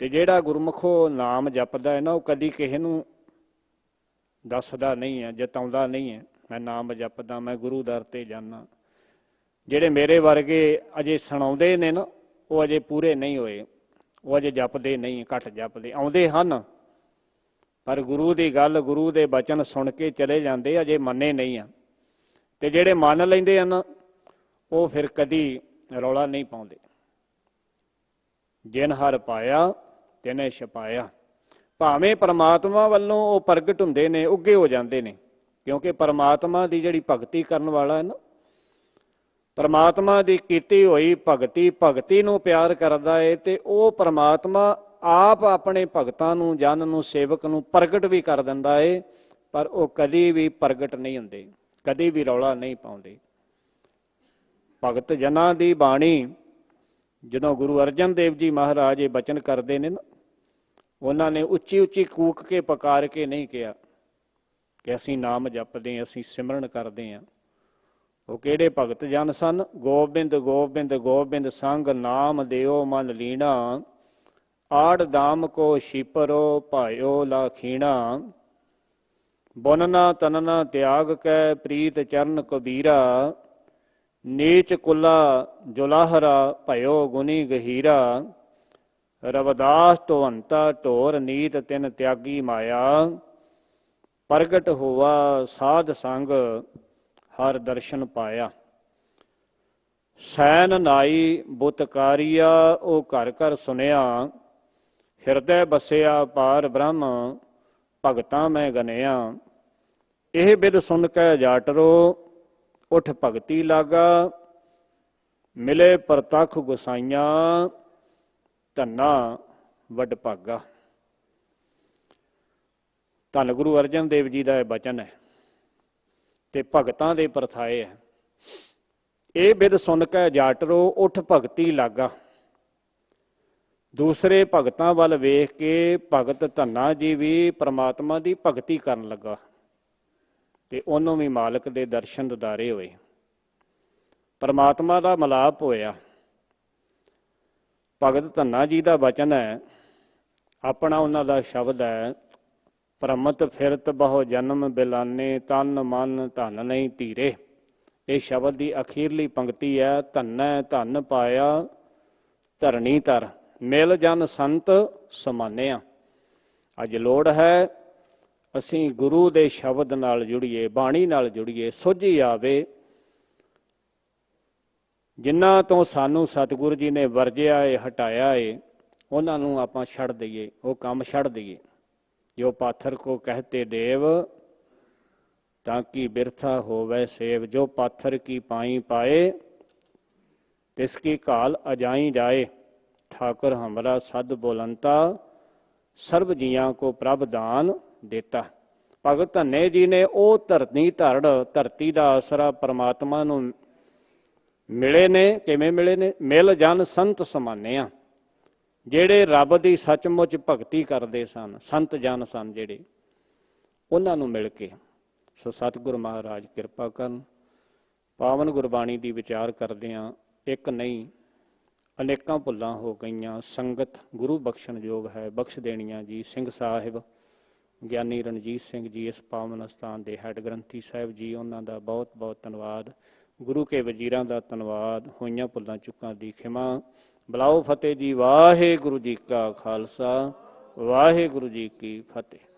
A: ਤੇ ਜਿਹੜਾ ਗੁਰਮੁਖੋ ਨਾਮ ਜਪਦਾ ਹੈ ਨਾ, ਉਹ ਕਦੀ ਕਿਸੇ ਨੂੰ ਦੱਸਦਾ ਨਹੀਂ ਹੈ, ਜਤਾਉਂਦਾ ਨਹੀਂ ਹੈ ਮੈਂ ਨਾਮ ਜਪਦਾ, ਮੈਂ ਗੁਰੂ ਦਰ ਤੇ ਜਾਨਾ। ਜਿਹੜੇ ਮੇਰੇ ਵਰਗੇ ਅਜੇ ਸੁਣਾਉਂਦੇ ਨੇ ਨਾ, ਉਹ ਅਜੇ ਪੂਰੇ ਨਹੀਂ ਹੋਏ। ਉਹ ਅਜੇ ਜਪਦੇ ਨਹੀਂ, ਘੱਟ ਜਪਦੇ, ਆਉਂਦੇ ਹਨ ਪਰ ਗੁਰੂ ਦੀ ਗੱਲ, ਗੁਰੂ ਦੇ ਬਚਨ ਸੁਣ ਕੇ ਚਲੇ ਜਾਂਦੇ, ਅਜੇ ਮੰਨੇ ਨਹੀਂ ਆ। ਤੇ ਜਿਹੜੇ ਮੰਨ ਲੈਂਦੇ ਹਨ ਉਹ ਫਿਰ ਕਦੀ ਰੌਲਾ ਨਹੀਂ ਪਾਉਂਦੇ। ਜਿਨ ਹਰ ਪਾਇਆ ਤਿਨੇ ਛਪਾਇਆ। ਭਾਵੇਂ ਪਰਮਾਤਮਾ ਵੱਲੋਂ ਉਹ ਪ੍ਰਗਟ ਹੁੰਦੇ ਨੇ, ਉੱਗੇ ਹੋ ਜਾਂਦੇ ਨੇ, ਕਿਉਂਕਿ ਪਰਮਾਤਮਾ ਦੀ ਜਿਹੜੀ ਭਗਤੀ ਕਰਨ ਵਾਲਾ ਹੈ ਨਾ, ਪਰਮਾਤਮਾ ਦੀ ਕੀਤੀ ਹੋਈ ਭਗਤੀ ਨੂੰ ਪਿਆਰ ਕਰਦਾ ਹੈ, ਤੇ ਉਹ ਪਰਮਾਤਮਾ ਆਪ ਆਪਣੇ ਭਗਤਾਂ ਨੂੰ, ਜਨ ਨੂੰ, ਸੇਵਕ ਨੂੰ ਪ੍ਰਗਟ ਵੀ ਕਰ ਦਿੰਦਾ ਹੈ, ਪਰ ਉਹ ਕਦੀ ਵੀ ਪ੍ਰਗਟ ਨਹੀਂ ਹੁੰਦੇ, ਕਦੀ ਵੀ ਰੌਲਾ ਨਹੀਂ ਪਾਉਂਦੇ। ਭਗਤ ਜਨਾਂ ਦੀ ਬਾਣੀ ਜਦੋਂ ਗੁਰੂ ਅਰਜਨ ਦੇਵ ਜੀ ਮਹਾਰਾਜ ਇਹ ਬਚਨ ਕਰਦੇ ਨੇ ਨਾ, ਉਹਨਾਂ ਨੇ ਉੱਚੀ ਉੱਚੀ ਕੂਕ ਕੇ ਪੁਕਾਰ ਕੇ ਨਹੀਂ ਕਿਹਾ ਕਿ ਅਸੀਂ ਨਾਮ ਜਪਦੇ ਹਾਂ, ਅਸੀਂ ਸਿਮਰਨ ਕਰਦੇ ਹਾਂ। ਉਹ ਕਿਹੜੇ ਭਗਤ ਜਨ ਸਨ? ਗੋਬਿੰਦ ਗੋਬਿੰਦ ਗੋਬਿੰਦ ਸੰਗ ਨਾਮ ਦਿਓ ਮਨ ਲੀਣਾ, ਆੜ ਦਾਮ ਕੋ ਛੀਪਰੋ ਭਾਇਓ ਲਾਖੀਣਾ, ਬੁਨਨਾ ਤਨਨਾ ਤਿਆਗ ਕੈ ਪ੍ਰੀਤ ਚਰਨ ਕਬੀਰਾ, ਨੀਚ ਕੁਲਾ ਜੁਲਾਹਰਾ ਭਇਓ ਗੁਨੀ ਗਹੀਰਾ, ਰਵਦਾਸ ਧਵੰਤਾ ਢੋਰ ਨੀਤ ਤਿਨ ਤਿਆਗੀ ਮਾਇਆ, ਪ੍ਰਗਟ ਹੋਵਾ ਸਾਧ ਸੰਗ ਹਰ ਦਰਸ਼ਨ ਪਾਇਆ। ਸੈਨ ਨਾਈ ਬੁਤਕਾਰੀਆ ਉਹ ਘਰ ਘਰ ਸੁਨਿਆ, ਹਿਰਦੈ ਬਸਿਆ ਪਾਰ ਬ੍ਰਹਮ ਭਗਤਾਂ ਮੈਂ ਗਨਿਆ, ਇਹ ਬਿਦ ਸੁਣ ਕੇ ਜਾਟਰੋ ਉਠ ਭਗਤੀ ਲਾਗਾ, ਮਿਲੇ ਪ੍ਰਤੱਖ ਗੁਸਾਈਆਂ ਧੰਨਾ ਵੱਡ ਭਾਗਾ। ਧੰਨ ਗੁਰੂ ਅਰਜਨ ਦੇਵ ਜੀ ਦਾ ਇਹ ਬਚਨ ਹੈ ਤੇ ਭਗਤਾਂ ਦੇ ਪਰਥਾਏ ਹੈ। ਇਹ ਬਿਦ ਸੁਣ ਕੇ ਜਾਟਰੋ ਉਠ ਭਗਤੀ ਲਾਗਾ। ਦੂਸਰੇ ਭਗਤਾਂ ਵੱਲ ਵੇਖ ਕੇ ਭਗਤ ਧੰਨਾ ਜੀ ਵੀ ਪ੍ਰਮਾਤਮਾ ਦੀ ਭਗਤੀ ਕਰਨ ਲੱਗਾ ਤੇ ਉਹਨੂੰ ਵੀ ਮਾਲਕ ਦੇ ਦਰਸ਼ਨ ਦਿਦਾਰੇ ਹੋਏ, ਪਰਮਾਤਮਾ ਦਾ ਮਿਲਾਪ ਹੋਇਆ। ਭਗਤ ਧੰਨਾ ਜੀ ਦਾ ਬਚਨ ਹੈ, ਆਪਣਾ ਉਹਨਾਂ ਦਾ ਸ਼ਬਦ ਹੈ, ਭ੍ਰਮਤ ਫਿਰਤ ਬਹੁ ਜਨਮ ਬਿਲਾਨੇ, ਤਨ ਮਨ ਧਨ ਨਹੀਂ ਧੀਰੇ। ਇਹ ਸ਼ਬਦ ਦੀ ਅਖੀਰਲੀ ਪੰਕਤੀ ਹੈ, ਧੰਨੈ ਧਨ ਪਾਇਆ ਧਰਣੀ ਧਰ, ਮਿਲ ਜਨ ਸੰਤ ਸਮਾਨਿਆ। ਅੱਜ ਲੋੜ ਹੈ ਅਸੀਂ ਗੁਰੂ ਦੇ ਸ਼ਬਦ ਨਾਲ ਜੁੜੀਏ, ਬਾਣੀ ਨਾਲ ਜੁੜੀਏ, ਸੋਝੀ ਆਵੇ। ਜਿਨ੍ਹਾਂ ਤੋਂ ਸਾਨੂੰ ਸਤਿਗੁਰੂ ਜੀ ਨੇ ਵਰਜਿਆ ਏ, ਹਟਾਇਆ ਏ, ਉਹਨਾਂ ਨੂੰ ਆਪਾਂ ਛੱਡ ਦਈਏ, ਉਹ ਕੰਮ ਛੱਡ ਦਈਏ। ਜੋ ਪਾਥਰ ਕੋ ਕਹਤੇ ਦੇਵ ਤਾਂ ਕਿ ਬਿਰਥਾ ਹੋਵੇ ਸੇਵ, ਜੋ ਪਾਥਰ ਕੀ ਪਾਈ ਪਾਏ ਤਿਸ ਕੀ ਘਾਲ ਅਜਾਈ ਜਾਏ, ਠਾकुर ਹਮਰਾ ਸਦ ਬੋਲੰਤਾ ਸਰਬ ਜੀਆਂ ਕੋ ਪ੍ਰਭ ਦਾਨ ਦੇਤਾ। ਭਗਤ ਧੰਨੇ ਜੀ ਨੇ ਉਹ ਧਰਤੀ ਦਾ ਆਸਰਾ ਪਰਮਾਤਮਾ ਨੂੰ ਮਿਲੇ ਨੇ। ਕਿਵੇਂ ਮਿਲੇ ਨੇ? ਮਿਲ ਜਨ ਸੰਤ ਸਮਾਨਿਆ। ਜਿਹੜੇ ਰੱਬ ਦੀ ਸੱਚਮੁੱਚ ਭਗਤੀ ਕਰਦੇ ਸਨ, ਸੰਤ ਜਨ ਸਨ ਜਿਹੜੇ, ਉਹਨਾਂ ਨੂੰ ਮਿਲ ਕੇ। ਸੋ ਸਤਿਗੁਰੂ ਮਹਾਰਾਜ ਕਿਰਪਾ ਕਰਨ। ਪਾਵਨ ਗੁਰਬਾਣੀ ਦੀ ਵਿਚਾਰ ਕਰਦਿਆਂ ਇੱਕ ਨਹੀਂ ਅਨੇਕਾਂ ਭੁੱਲਾਂ ਹੋ ਗਈਆਂ। ਸੰਗਤ ਗੁਰੂ ਬਖਸ਼ਣ ਯੋਗ ਹੈ, ਬਖਸ਼ ਦੇਣੀਆਂ ਜੀ। ਸਿੰਘ ਸਾਹਿਬ ਗਿਆਨੀ ਰਣਜੀਤ ਸਿੰਘ ਜੀ ਇਸ ਪਾਵਨ ਅਸਥਾਨ ਦੇ ਹੈੱਡ ਗ੍ਰੰਥੀ ਸਾਹਿਬ ਜੀ, ਉਹਨਾਂ ਦਾ ਬਹੁਤ ਬਹੁਤ ਧੰਨਵਾਦ। ਗੁਰੂ ਕੇ ਵਜ਼ੀਰਾਂ ਦਾ ਧੰਨਵਾਦ। ਹੋਈਆਂ ਭੁੱਲਾਂ ਚੁੱਕਾਂ ਦੀ ਖਿਮਾ। ਬੁਲਾਓ ਫਤਿਹ ਜੀ। ਵਾਹਿਗੁਰੂ ਜੀ ਕਾ ਖਾਲਸਾ, ਵਾਹਿਗੁਰੂ ਜੀ ਕੀ ਫਤਿਹ।